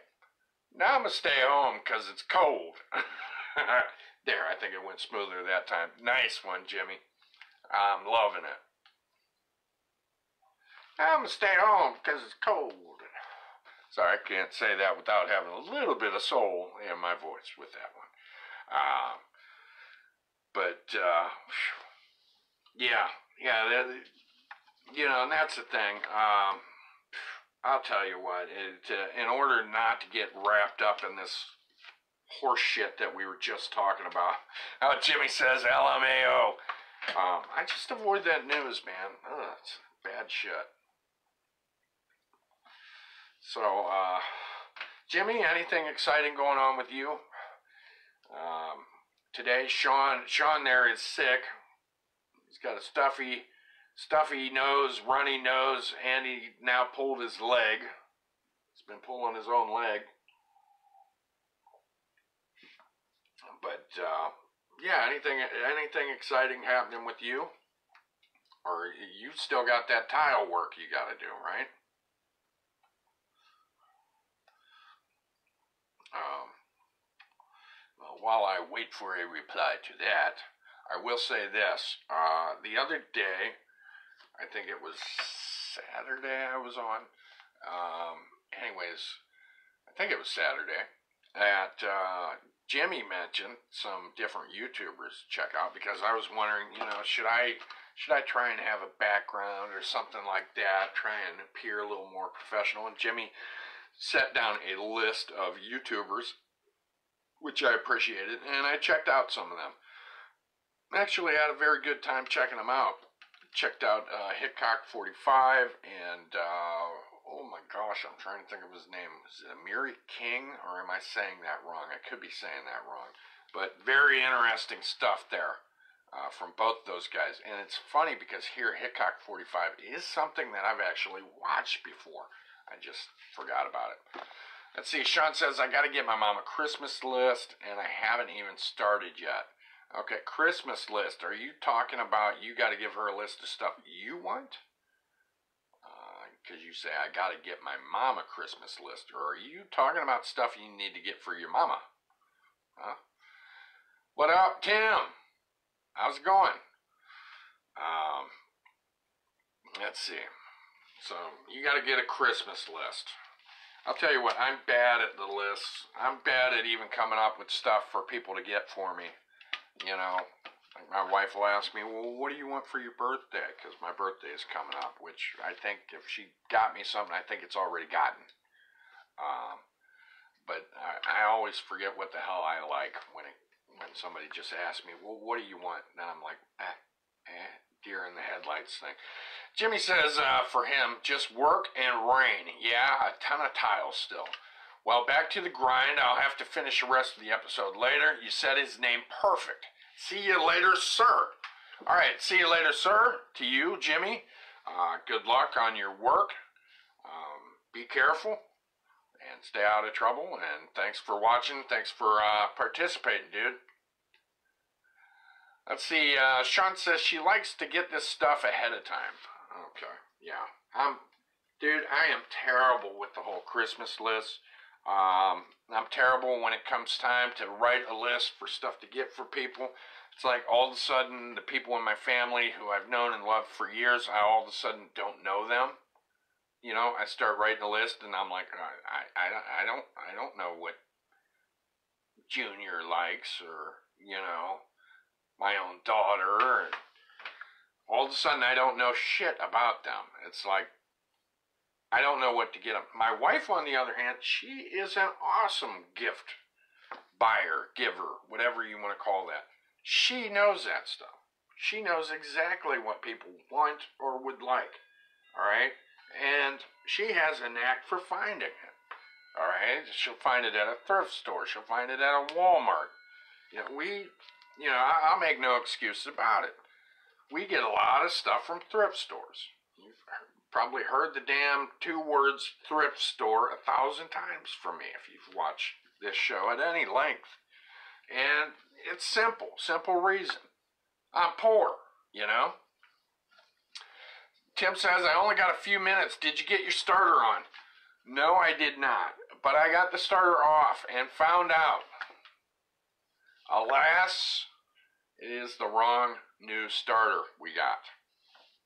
Namaste home because it's cold. There, I think it went smoother that time. Nice one, Jimmy. I'm loving it. Namaste home because it's cold. Sorry, I can't say that without having a little bit of soul in my voice with that one. Yeah, you know, and that's the thing. I'll tell you what, in order not to get wrapped up in this horse shit that we were just talking about, Jimmy says LMAO. I just avoid that news, man. Ugh, it's bad shit. So, Jimmy, anything exciting going on with you? Today, Sean there is sick. He's got a stuffy nose, runny nose, and he now pulled his leg. He's been pulling his own leg. But, yeah, anything exciting happening with you? Or you still got that tile work you got to do, right? Well, while I wait for a reply to that, I will say this. The other day, I think it was Saturday I was on. Anyways, I think it was Saturday. Jimmy mentioned some different YouTubers to check out because I was wondering, you know, should I try and have a background or something like that, try and appear a little more professional? And Jimmy set down a list of YouTubers, which I appreciated, and I checked out some of them. Actually, I had a very good time checking them out. Checked out Hitcock45 and, oh my gosh, I'm trying to think of his name. Is it Amiri King, or am I saying that wrong? I could be saying that wrong. But very interesting stuff there from both those guys. And it's funny because here, Hitcock45 is something that I've actually watched before. I just forgot about it. Let's see, Sean says, I got to get my mom a Christmas list, and I haven't even started yet. Okay, Christmas list. Are you talking about you got to give her a list of stuff you want? Because you say, I got to get my mom a Christmas list. Or are you talking about stuff you need to get for your mama? Huh? What up, Tim? How's it going? Let's see. So, you got to get a Christmas list. I'll tell you what, I'm bad at the lists. I'm bad at even coming up with stuff for people to get for me. You know, like my wife will ask me, well, what do you want for your birthday? Because my birthday is coming up, which I think if she got me something, I think it's already gotten. But I always forget what the hell I like when somebody just asks me, well, what do you want? And I'm like, deer in the headlights thing. Jimmy says, for him, just work and rain. Yeah, a ton of tiles still. Well, back to the grind. I'll have to finish the rest of the episode later. You said his name perfect. See you later, sir. All right, see you later, sir. To you, Jimmy. Good luck on your work. be careful and stay out of trouble. And thanks for watching. Thanks for participating, dude. Let's see. Sean says she likes to get this stuff ahead of time. Okay, yeah. Dude, I am terrible with the whole Christmas list. I'm terrible when it comes time to write a list for stuff to get for people. It's like all of a sudden the people in my family who I've known and loved for years, I all of a sudden don't know them. You know, I start writing a list and I'm like, I don't know what Junior likes, or, you know, my own daughter. And all of a sudden I don't know shit about them. It's like, I don't know what to get them. My wife, on the other hand, she is an awesome gift buyer, giver, whatever you want to call that. She knows that stuff. She knows exactly what people want or would like. All right? And she has a knack for finding it. All right? She'll find it at a thrift store. She'll find it at a Walmart. You know, I'll make no excuses about it. We get a lot of stuff from thrift stores. You've probably heard the damn 2 words thrift store 1,000 times from me if you've watched this show at any length. And it's simple reason. I'm poor, you know. Tim says, I only got a few minutes. Did you get your starter on? No, I did not. But I got the starter off and found out. Alas, it is the wrong new starter we got.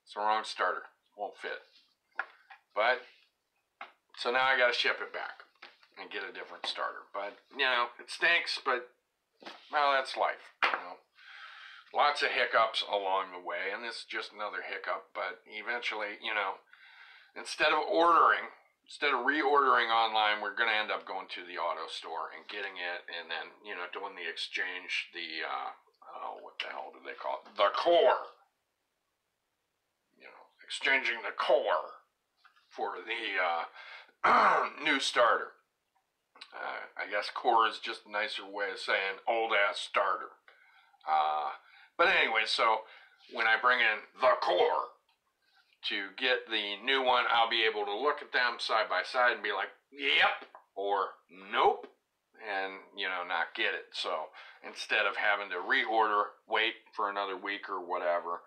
It's the wrong starter. Won't fit. But, so now I got to ship it back and get a different starter. But, you know, it stinks, but, well, that's life, you know. Lots of hiccups along the way, and this is just another hiccup, but eventually, you know, instead of reordering online, we're going to end up going to the auto store and getting it, and then, you know, doing the exchange, what the hell do they call it? The core. You know, exchanging the core for the new starter. I guess core is just a nicer way of saying old-ass starter. But anyway, so when I bring in the core to get the new one, I'll be able to look at them side by side and be like, yep, or nope, and, you know, not get it. So instead of having to reorder, wait for another week or whatever,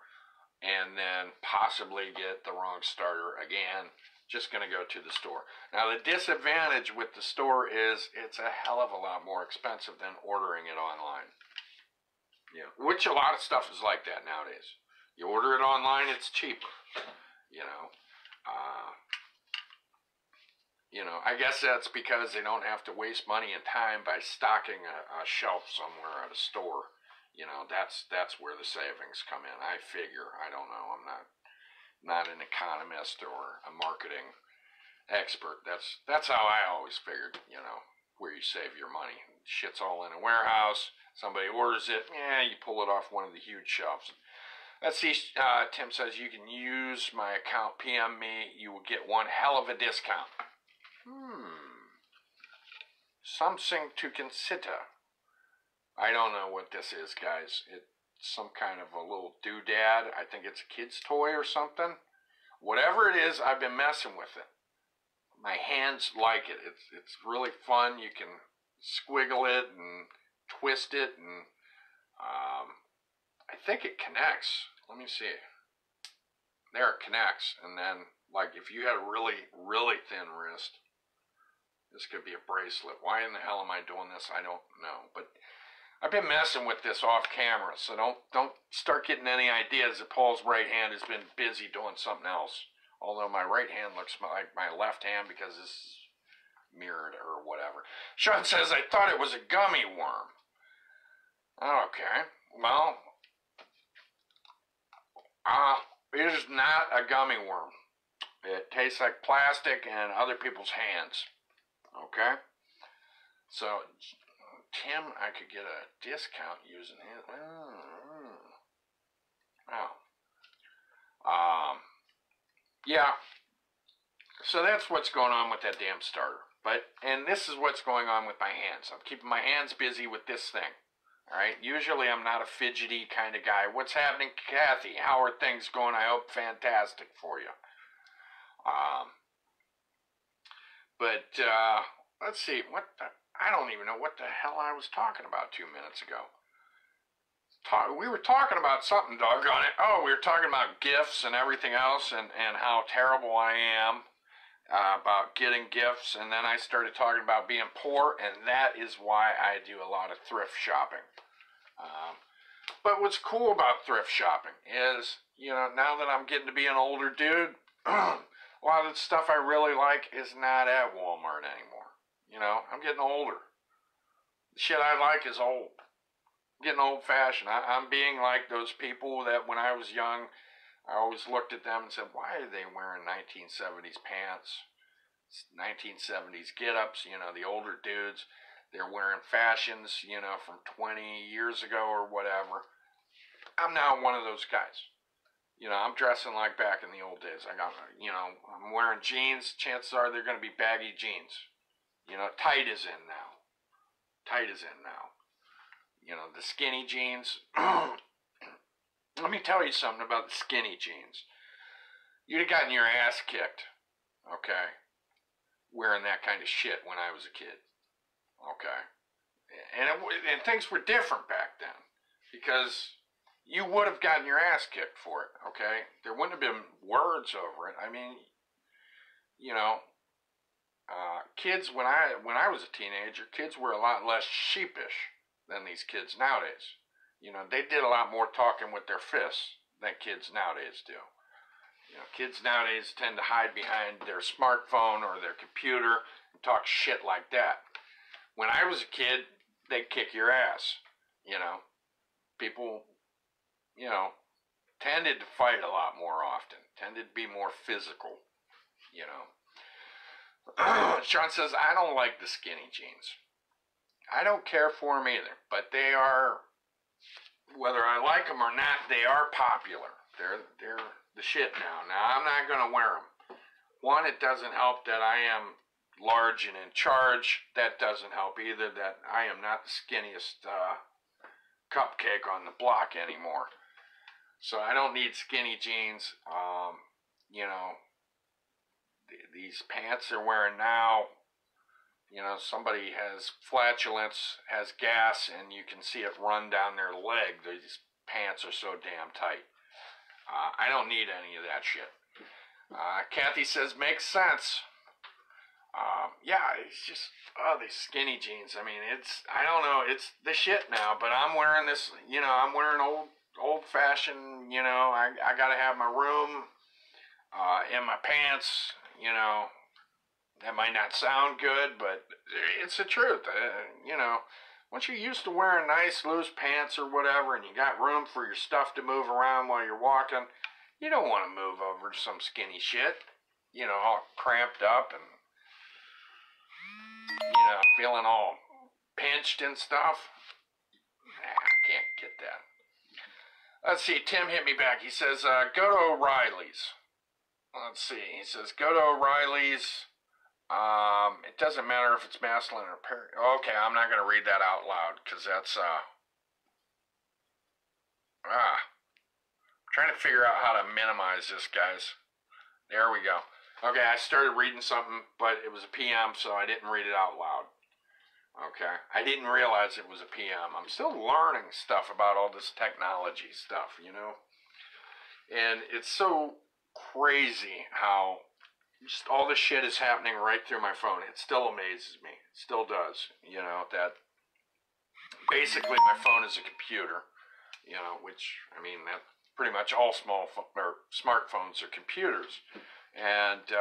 and then possibly get the wrong starter again, just going to go to the store. Now, the disadvantage with the store is it's a hell of a lot more expensive than ordering it online. Yeah, which a lot of stuff is like that nowadays. You order it online, it's cheaper. You know, I guess that's because they don't have to waste money and time by stocking a shelf somewhere at a store. You know, that's where the savings come in. I figure. I don't know. I'm not an economist or a marketing expert. That's how I always figured. You know, where you save your money. Shit's all in a warehouse. Somebody orders it, you pull it off one of the huge shelves. Let's see, Tim says, you can use my account, PM me, you will get one hell of a discount. Something to consider. I don't know what this is, guys. It's some kind of a little doodad. I think it's a kid's toy or something. Whatever it is, I've been messing with it. My hands like it. It's really fun. You can squiggle it and twist it, and I think it connects. Let me see. There it connects, and then, like, if you had a really, really thin wrist, this could be a bracelet. Why in the hell am I doing this? I don't know, but I've been messing with this off camera, so don't start getting any ideas that Paul's right hand has been busy doing something else. Although my right hand looks like my left hand because this is mirrored or whatever. Sean says, I thought it was a gummy worm. Okay, well, it is not a gummy worm. It tastes like plastic and other people's hands. Okay? So, Tim, I could get a discount using it. Wow. Yeah. So that's what's going on with that damn starter. And this is what's going on with my hands. I'm keeping my hands busy with this thing. All right. Usually I'm not a fidgety kind of guy. What's happening, Kathy? How are things going? I hope fantastic for you. But let's see, I don't even know what the hell I was talking about 2 minutes ago. We were talking about something, doggone it. Oh, we were talking about gifts and everything else, and how terrible I am about getting gifts. And then I started talking about being poor, and that is why I do a lot of thrift shopping. But what's cool about thrift shopping is, now that I'm getting to be an older dude, a lot of the stuff I really like is not at Walmart anymore. I'm getting older. The shit I like is old. I'm getting old-fashioned. I'm being like those people that when I was young, I always looked at them and said, why are they wearing 1970s pants, 1970s get-ups, the older dudes? They're wearing fashions, from 20 years ago or whatever. I'm now one of those guys. I'm dressing like back in the old days. I'm wearing jeans. Chances are they're going to be baggy jeans. Tight is in now. Tight is in now. The skinny jeans. Let me tell you something about the skinny jeans. You'd have gotten your ass kicked, okay, wearing that kind of shit when I was a kid. Okay, and things were different back then because you would have gotten your ass kicked for it. Okay, there wouldn't have been words over it. I mean, kids when I was a teenager, kids were a lot less sheepish than these kids nowadays. They did a lot more talking with their fists than kids nowadays do. Kids nowadays tend to hide behind their smartphone or their computer and talk shit like that. When I was a kid, they'd kick your ass, People, tended to fight a lot more often, tended to be more physical, Sean says, I don't like the skinny jeans. I don't care for them either, but they are, whether I like them or not, they are popular. They're the shit now. Now, I'm not going to wear them. One, it doesn't help that I am large and in charge. That doesn't help either, that I am not the skinniest cupcake on the block anymore. So I don't need skinny jeans. These pants they're wearing now, somebody has flatulence, has gas, and you can see it run down their leg. These pants are so damn tight. I don't need any of that shit. Kathy says, makes sense. Yeah, it's just, these skinny jeans. I mean, I don't know, it's the shit now, but I'm wearing this, I'm wearing old-fashioned, I gotta have my room, in my pants, that might not sound good, but it's the truth, once you're used to wearing nice loose pants or whatever, and you got room for your stuff to move around while you're walking, you don't want to move over to some skinny shit, all cramped up and, feeling all pinched and stuff. Nah, I can't get that. Let's see, Tim hit me back. He says, go to O'Reilly's. Let's see, he says, go to O'Reilly's. It doesn't matter if it's masculine or Perry. Okay, I'm not going to read that out loud, because that's, trying to figure out how to minimize this, guys. There we go. Okay, I started reading something, but it was a PM, so I didn't read it out loud. Okay, I didn't realize it was a PM. I'm still learning stuff about all this technology stuff, And it's so crazy how just all this shit is happening right through my phone. It still amazes me. It still does. That basically my phone is a computer, which, I mean, that pretty much all smartphones are computers. And,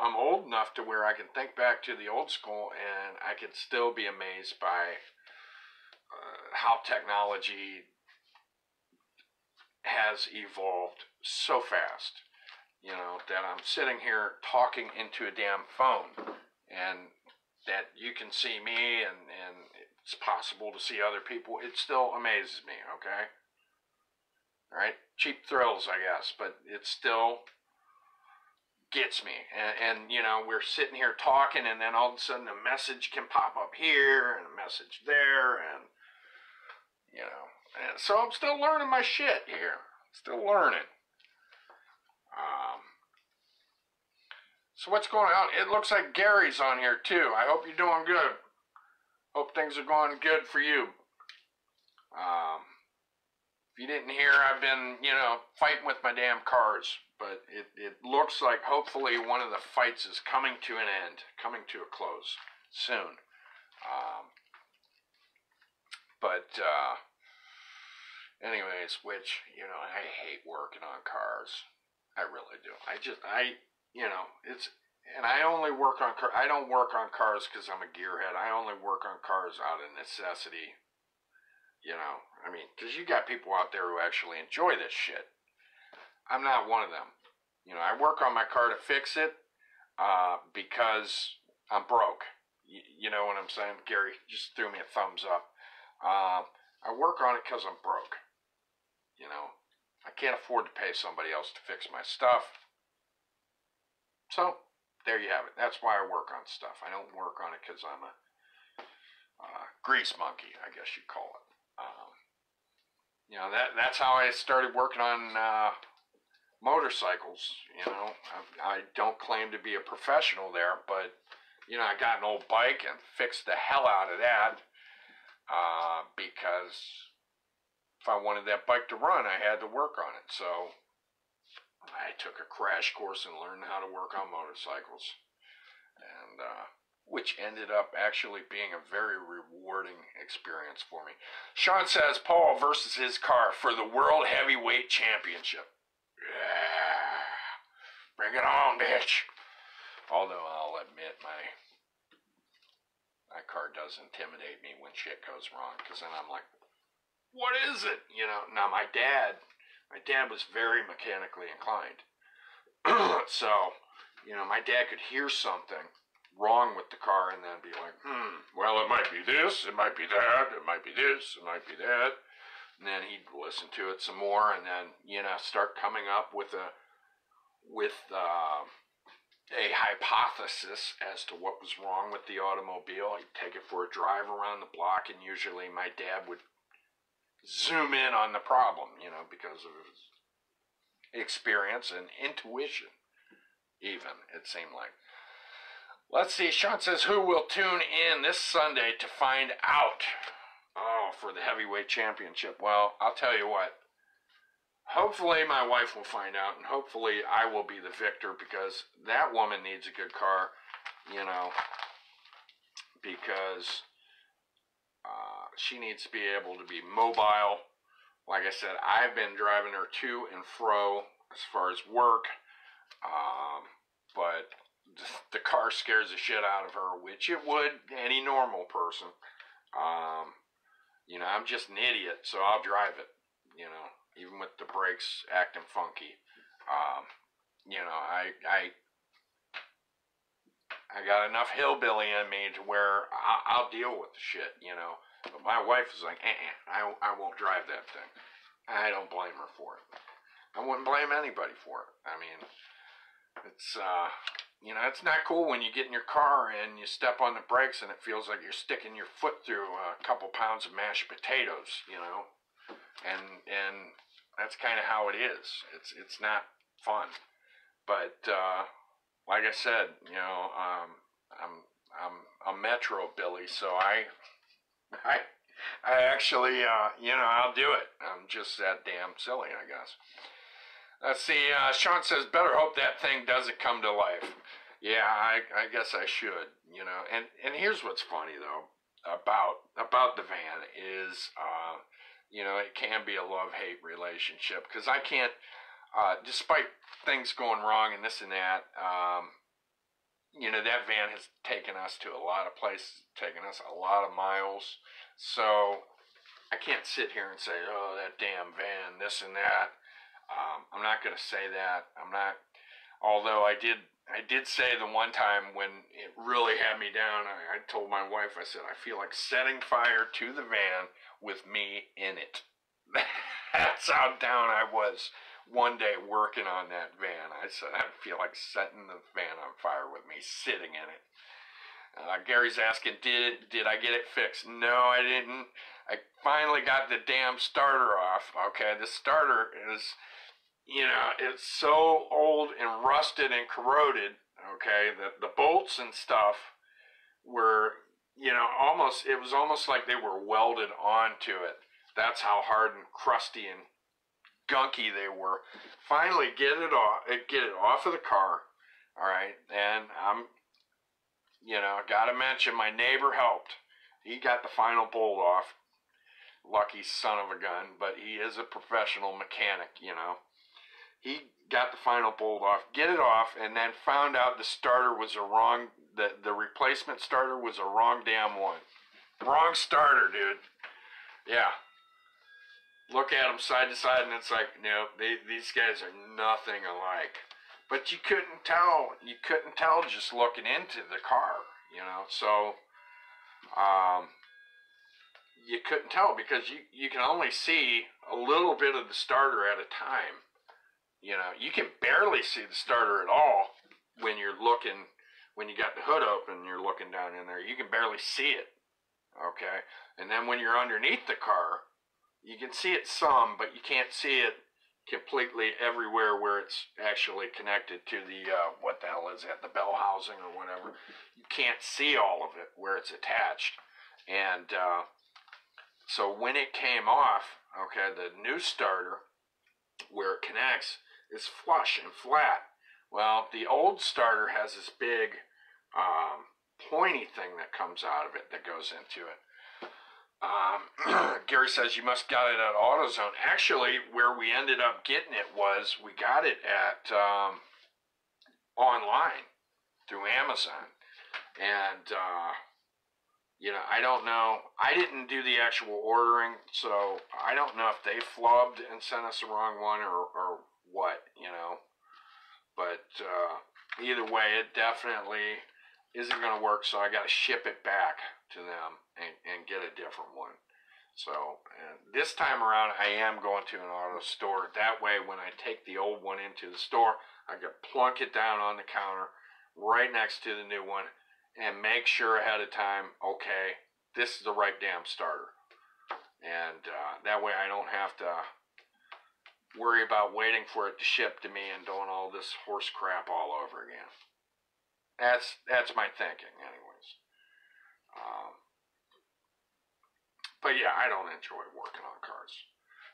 I'm old enough to where I can think back to the old school and I can still be amazed by how technology has evolved so fast, that I'm sitting here talking into a damn phone and that you can see me and it's possible to see other people. It still amazes me, okay? All right? Cheap thrills, I guess, but it still gets me. And we're sitting here talking and then all of a sudden a message can pop up here and a message there and, and so I'm still learning my shit here. Still learning. So what's going on? It looks like Gary's on here too. I hope you're doing good. Hope things are going good for you. If you didn't hear, I've been, fighting with my damn cars. But it looks like hopefully one of the fights is coming to an end, coming to a close soon. Anyways, I hate working on cars. I really do. And I only work on cars. I don't work on cars because I'm a gearhead. I only work on cars out of necessity. Because you got people out there who actually enjoy this shit. I'm not one of them. I work on my car to fix it because I'm broke. You know what I'm saying? Gary just threw me a thumbs up. I work on it because I'm broke. I can't afford to pay somebody else to fix my stuff. So, there you have it. That's why I work on stuff. I don't work on it because I'm a grease monkey, I guess you'd call it. That's how I started working on motorcycles. I don't claim to be a professional there, but I got an old bike and fixed the hell out of that because if I wanted that bike to run, I had to work on it. So I took a crash course and learned how to work on motorcycles, and which ended up actually being a very rewarding experience for me. Sean says Paul versus his car for the World Heavyweight Championship. Yeah, bring it on, bitch. Although I'll admit my car does intimidate me when shit goes wrong, because then I'm like, what is it? Now my dad was very mechanically inclined. So, my dad could hear something wrong with the car and then be like, well, it might be this, it might be that, it might be this, it might be that. And then he'd listen to it some more and then, start coming up with a hypothesis as to what was wrong with the automobile. He'd take it for a drive around the block, and usually my dad would zoom in on the problem, because of his experience and intuition, even, it seemed like. Let's see, Sean says, who will tune in this Sunday to find out? For the heavyweight championship. Well, I'll tell you what. Hopefully my wife will find out, and hopefully I will be the victor, because that woman needs a good car, because she needs to be able to be mobile. Like I said, I've been driving her to and fro as far as work, but the car scares the shit out of her, which it would any normal person. I'm just an idiot, so I'll drive it, even with the brakes acting funky. I got enough hillbilly in me to where I'll deal with the shit, But my wife is like, I won't drive that thing. I don't blame her for it. I wouldn't blame anybody for it. I mean, it's, it's not cool when you get in your car and you step on the brakes and it feels like you're sticking your foot through a couple pounds of mashed potatoes, and that's kind of how it is. It's not fun. But, like I said, I'm a Metro Billy, so I actually, I'll do it. I'm just that damn silly, I guess. Let's see, Sean says, better hope that thing doesn't come to life. Yeah, I guess I should, And here's what's funny, though, about the van is, it can be a love-hate relationship, because I can't, despite things going wrong and this and that, that van has taken us to a lot of places, taken us a lot of miles, so I can't sit here and say, oh, that damn van, this and that. I'm not going to say that. I'm not, although I did say the one time when it really had me down, I told my wife, I said, I feel like setting fire to the van with me in it. That's how down I was one day working on that van. I said, I feel like setting the van on fire with me sitting in it. Gary's asking, did I get it fixed? No, I didn't. I finally got the damn starter off. Okay, the starter is, it's so old and rusted and corroded. Okay, the bolts and stuff were, it was almost like they were welded onto it. That's how hard and crusty and gunky they were. Finally, get it off of the car. All right, and gotta mention my neighbor helped. He got the final bolt off. Lucky son of a gun, but he is a professional mechanic. He got the final bolt off, get it off, and then found out the starter was the replacement starter was a wrong damn one. Wrong starter, dude. Yeah. Look at them side to side, and it's like, no, these guys are nothing alike. But you couldn't tell. You couldn't tell just looking into the car, So, you couldn't tell because you can only see a little bit of the starter at a time. You can barely see the starter at all when you got the hood open, you're looking down in there. You can barely see it, okay? And then when you're underneath the car, you can see it some, but you can't see it completely everywhere where it's actually connected to the, what the hell is that, the bell housing or whatever. You can't see all of it where it's attached. And so when it came off, okay, the new starter, where it connects, is flush and flat. Well, the old starter has this big pointy thing that comes out of it that goes into it. Gary says you must got it at AutoZone. Actually, where we ended up getting it was we got it at online through Amazon. And, I don't know. I didn't do the actual ordering, so I don't know if they flubbed and sent us the wrong one or what, But either way, it definitely isn't going to work, so I got to ship it back to them and get a different one. So, and this time around, I am going to an auto store. That way, when I take the old one into the store, I can plunk it down on the counter right next to the new one and make sure ahead of time, okay, this is the right damn starter. And that way I don't have to worry about waiting for it to ship to me and doing all this horse crap all over again. That's my thinking anyways. But yeah, I don't enjoy working on cars.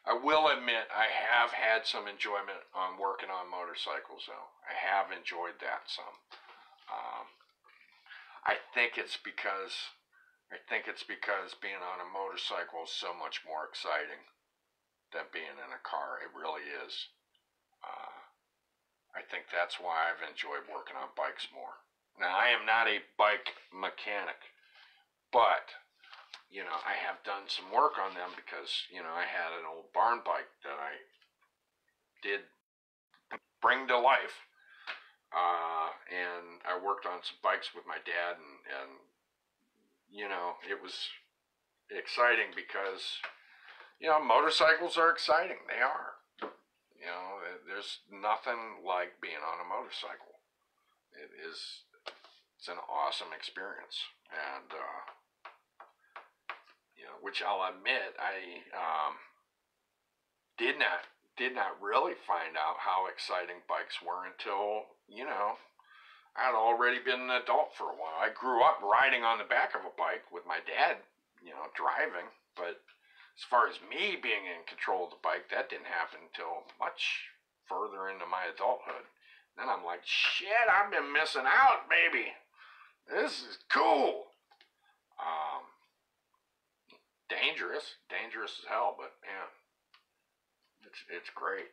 I will admit I have had some enjoyment on working on motorcycles though. I have enjoyed that some. I think it's because being on a motorcycle is so much more exciting than being in a car. It really is. I think that's why I've enjoyed working on bikes more. Now, I am not a bike mechanic, but, I have done some work on them because, I had an old barn bike that I did bring to life. And I worked on some bikes with my dad, and it was exciting because, motorcycles are exciting. They are. There's nothing like being on a motorcycle. It's an awesome experience. And, which I'll admit, I did not really find out how exciting bikes were until, I had already been an adult for a while. I grew up riding on the back of a bike with my dad, driving. But as far as me being in control of the bike, that didn't happen until much further into my adulthood. Then I'm like, shit, I've been missing out, baby. This is cool. Dangerous as hell, but man, it's great.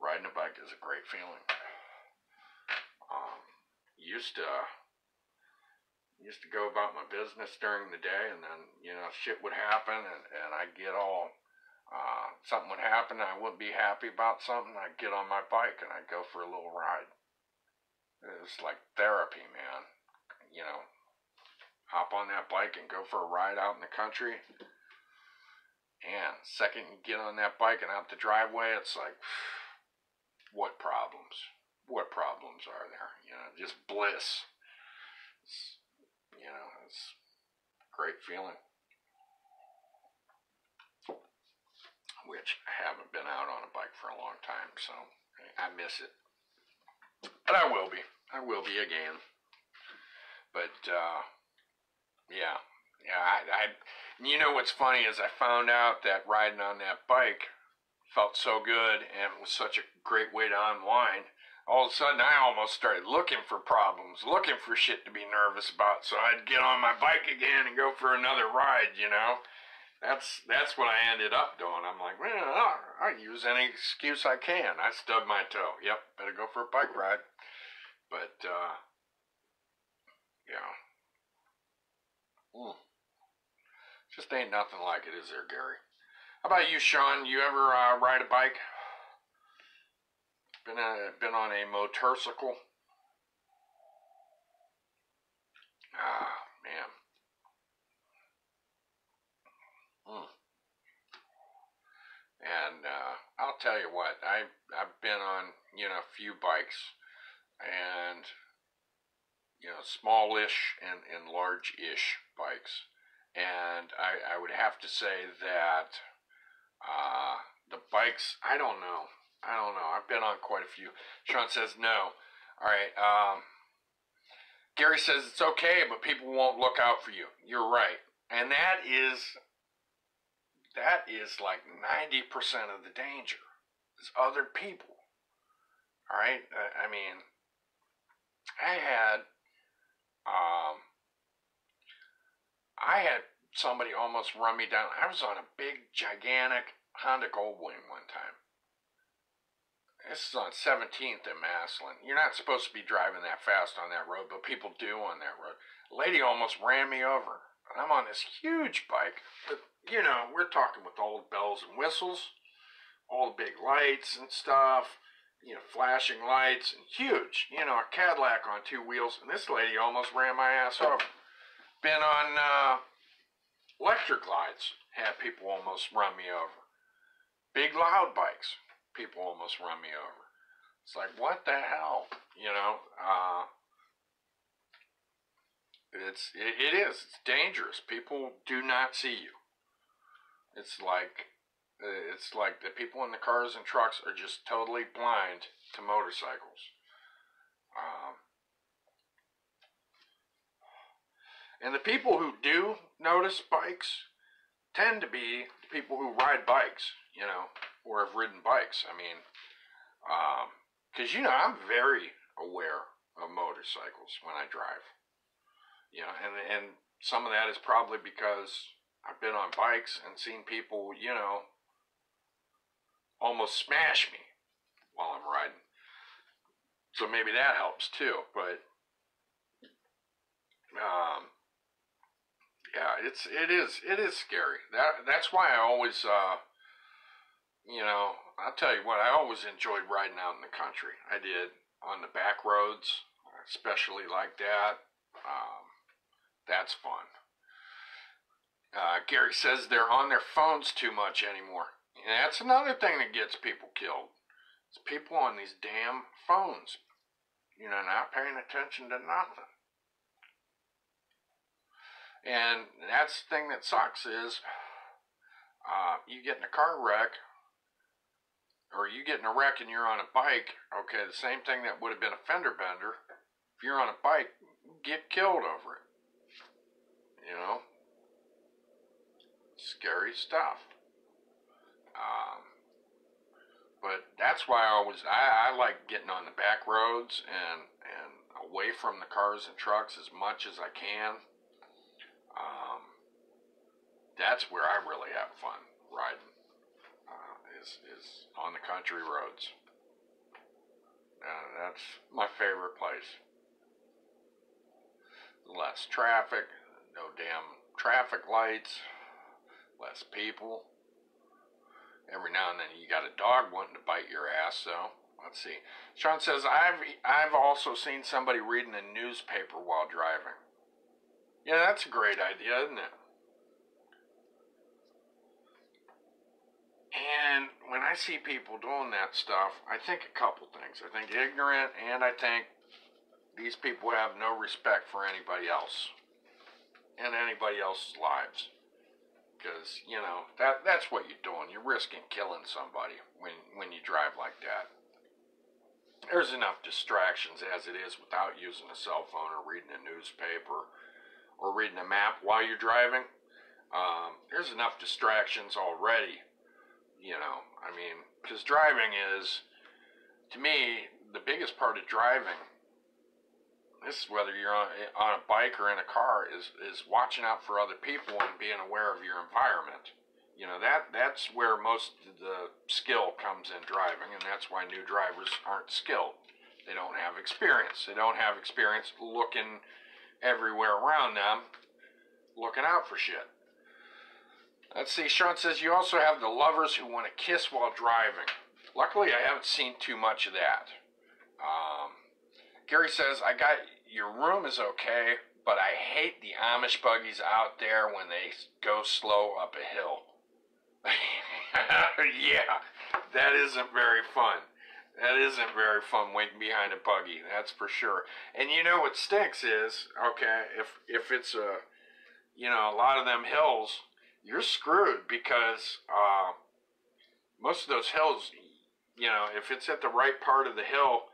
Riding a bike is a great feeling. Used to go about my business during the day, and then shit would happen, and I'd get all something would happen, I wouldn't be happy about something. I'd get on my bike and I'd go for a little ride. It was like therapy, man. Hop on that bike and go for a ride out in the country. And second you get on that bike and out the driveway, it's like, what problems? What problems are there? Just bliss. It's a great feeling. Which I haven't been out on a bike for a long time, so I miss it. But I will be. I will be again. But, yeah. Yeah, you know what's funny is I found out that riding on that bike felt so good and it was such a great way to unwind. All of a sudden, I almost started looking for problems, looking for shit to be nervous about, so I'd get on my bike again and go for another ride, you know? That's what I ended up doing. I'm like, well, I'll use any excuse I can. I stubbed my toe. Yep, better go for a bike ride. But, yeah. Just ain't nothing like it, is there, Gary? How about you, Sean? You ever ride a bike? Been on a motorcycle? Ah, man. And I'll tell you what, I've been on, a few bikes, and, smallish and large-ish bikes. And I would have to say that the bikes, I don't know. I've been on quite a few. Sean says no. All right. Gary says it's okay, but people won't look out for you. You're right. And that is like 90% of the danger. Is other people. All right? I mean, I had somebody almost run me down. I was on a big, gigantic Honda Goldwing one time. This is on 17th in Massillon. You're not supposed to be driving that fast on that road, but people do on that road. A lady almost ran me over. I'm on this huge bike. But, we're talking with all the bells and whistles, all the big lights and stuff, flashing lights, and huge. A Cadillac on two wheels, and this lady almost ran my ass over. Been on electric glides, had people almost run me over. Big loud bikes, people almost run me over. It's like, what the hell? It is. It's dangerous. People do not see you. It's like the people in the cars and trucks are just totally blind to motorcycles. And the people who do notice bikes tend to be the people who ride bikes, or have ridden bikes. I mean, because, I'm very aware of motorcycles when I drive. And some of that is probably because I've been on bikes and seen people, almost smash me while I'm riding. So maybe that helps too, but, yeah, it is scary. That's why I always, I'll tell you what, I always enjoyed riding out in the country. I did, on the back roads, especially like that. That's fun. Gary says they're on their phones too much anymore. And that's another thing that gets people killed. It's people on these damn phones, not paying attention to nothing. And that's the thing that sucks is, you get in a car wreck, or you get in a wreck and you're on a bike, okay, the same thing that would have been a fender bender, if you're on a bike, get killed over it. Scary stuff. But that's why I like getting on the back roads and away from the cars and trucks as much as I can. That's where I really have fun riding, is on the country roads. That's my favorite place. Less traffic, no damn traffic lights, less people. Every now and then you got a dog wanting to bite your ass, so let's see. Sean says, I've also seen somebody reading a newspaper while driving. Yeah, that's a great idea, isn't it? And when I see people doing that stuff, I think a couple things. I think ignorant, and I think these people have no respect for anybody else and anybody else's lives. Because, that's what you're doing. You're risking killing somebody when you drive like that. there's enough distractions as it is without using a cell phone or reading a newspaper or reading a map while you're driving. There's enough distractions already, you know. I mean, because driving is, to me, the biggest part of driving, this is whether you're on a bike or in a car, is watching out for other people and being aware of your environment. You know, that's where most of the skill comes in driving, and that's why new drivers aren't skilled. They don't have experience. They don't have experience looking everywhere around them, looking out for shit. Let's see, Sean says, you also have the lovers who want to kiss while driving. Luckily, I haven't seen too much of that. Gary says, I got your room is okay, but I hate the Amish buggies out there when they go slow up a hill. Yeah, that isn't very fun. That isn't very fun waiting behind a buggy, that's for sure. And you know what stinks is, okay, if it's a, you know, a lot of them hills, you're screwed because most of those hills, you know, if it's at the right part of the hill,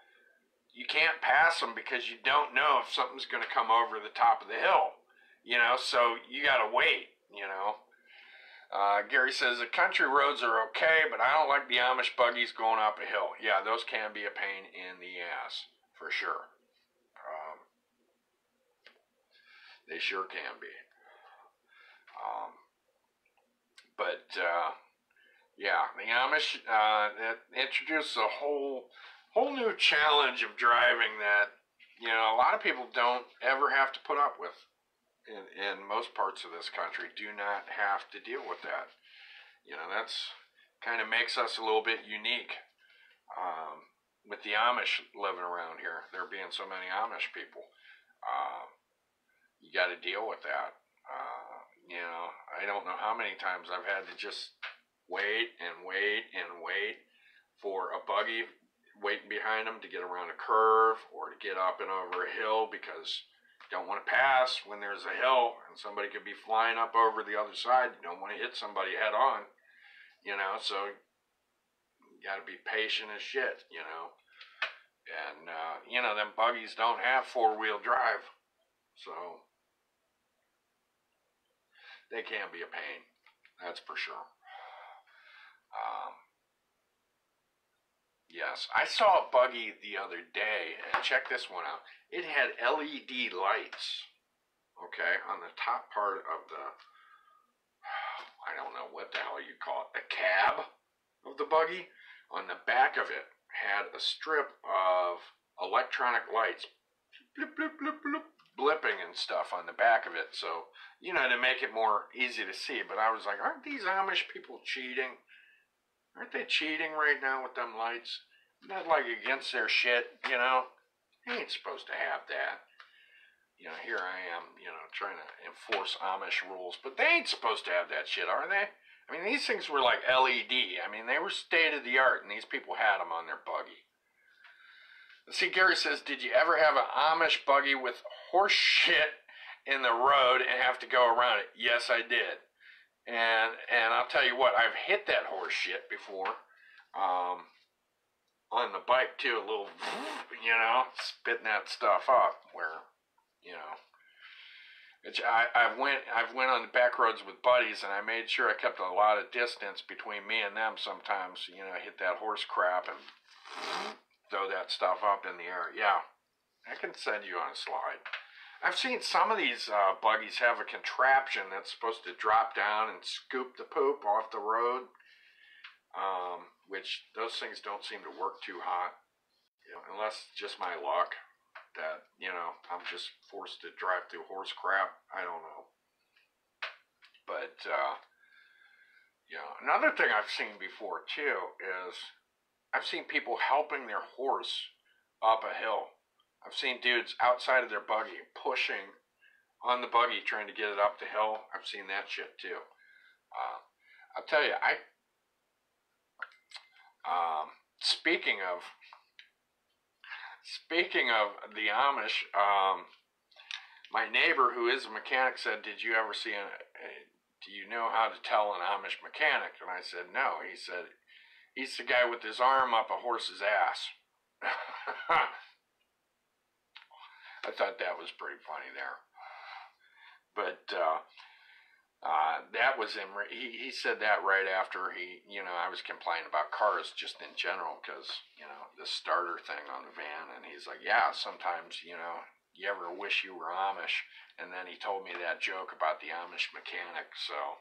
you can't pass them because you don't know if something's going to come over the top of the hill, you know, so you got to wait, you know. Gary says the country roads are okay, but I don't like the Amish buggies going up a hill. Yeah, those can be a pain in the ass, for sure. They sure can be. Yeah, the Amish that introduced a whole new challenge of driving that, you know, a lot of people don't ever have to put up with. In most parts of this country, do not have to deal with that. You know, that's kind of makes us a little bit unique with the Amish living around here. There being so many Amish people, you got to deal with that. You know, I don't know how many times I've had to just wait and wait and wait for a buggy waiting behind them to get around a curve or to get up and over a hill because you don't want to pass when there's a hill and somebody could be flying up over the other side. You don't want to hit somebody head on, you know, so you got to be patient as shit, you know. And, you know, them buggies don't have four-wheel drive, so they can be a pain, that's for sure. Yes, I saw a buggy the other day, and check this one out. It had LED lights, okay, on the top part of the, I don't know what the hell you call it, the cab of the buggy. On the back of it had a strip of electronic lights, blip, blip, blip, blip, blipping and stuff on the back of it, so, you know, to make it more easy to see. But I was like, aren't these Amish people cheating? Aren't they cheating right now with them lights? Isn't that like against their shit, you know? They ain't supposed to have that. You know, here I am, you know, trying to enforce Amish rules, but they ain't supposed to have that shit, are they? I mean, these things were like LED. I mean, they were state of the art, and these people had them on their buggy. Let's see, Gary says, did you ever have an Amish buggy with horse shit in the road and have to go around it? Yes, I did. And I'll tell you what, I've hit that horse shit before, on the bike too, a little, you know, spitting that stuff up where, you know, I've went on the back roads with buddies and I made sure I kept a lot of distance between me and them sometimes, you know, hit that horse crap and throw that stuff up in the air. Yeah, I can send you on a slide. I've seen some of these buggies have a contraption that's supposed to drop down and scoop the poop off the road, which those things don't seem to work too hot, you know, unless it's just my luck that, you know, I'm just forced to drive through horse crap. I don't know. But, you know, another thing I've seen before too is I've seen people helping their horse up a hill. I've seen dudes outside of their buggy pushing on the buggy trying to get it up the hill. I've seen that shit too. I'll tell you, speaking of the Amish, my neighbor who is a mechanic said, did you ever see do you know how to tell an Amish mechanic? And I said, no. He said, he's the guy with his arm up a horse's ass. I thought that was pretty funny there. But that was him. He said that right after I was complaining about cars just in general because, the starter thing on the van. And he's like, yeah, sometimes, you ever wish you were Amish? And then he told me that joke about the Amish mechanic. So,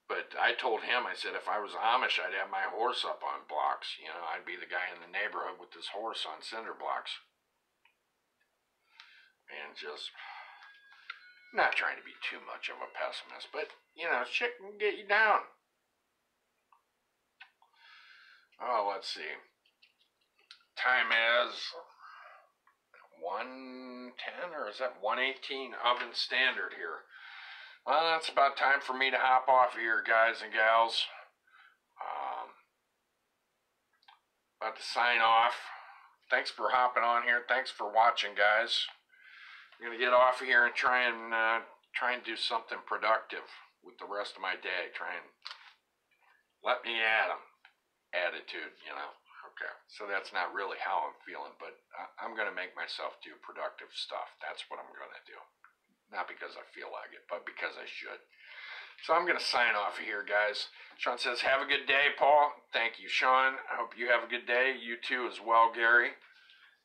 but I told him, I said, if I was Amish, I'd have my horse up on blocks. I'd be the guy in the neighborhood with his horse on cinder blocks. And just not trying to be too much of a pessimist, but shit can get you down. Oh, let's see. Time is 1:10 or is that 1:18 Oven Standard here. Well, that's about time for me to hop off here, guys and gals. About to sign off. Thanks for hopping on here. Thanks for watching, guys. I'm gonna get off of here and try and do something productive with the rest of my day. Try and let me at 'em attitude, Okay, so that's not really how I'm feeling, but I'm gonna make myself do productive stuff. That's what I'm gonna do. Not because I feel like it, but because I should. So I'm gonna sign off of here, guys. Sean says, "Have a good day, Paul." Thank you, Sean. I hope you have a good day. You too, as well, Gary.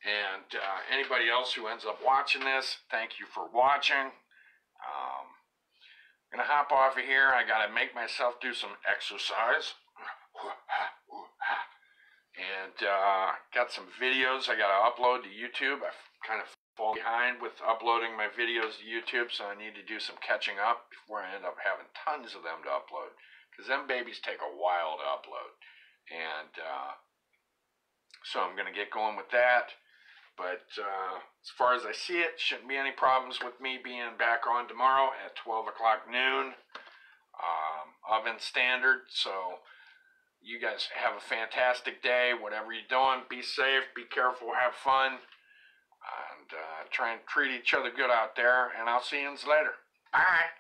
And anybody else who ends up watching this, thank you for watching. I'm going to hop off of here. I got to make myself do some exercise. And got some videos I got to upload to YouTube. I've kind of fallen behind with uploading my videos to YouTube, so I need to do some catching up before I end up having tons of them to upload. Because them babies take a while to upload. And so I'm going to get going with that. But as far as I see it, shouldn't be any problems with me being back on tomorrow at 12 o'clock noon, Oven Standard. So you guys have a fantastic day. Whatever you're doing, be safe, be careful, have fun, and try and treat each other good out there. And I'll see you later. Bye.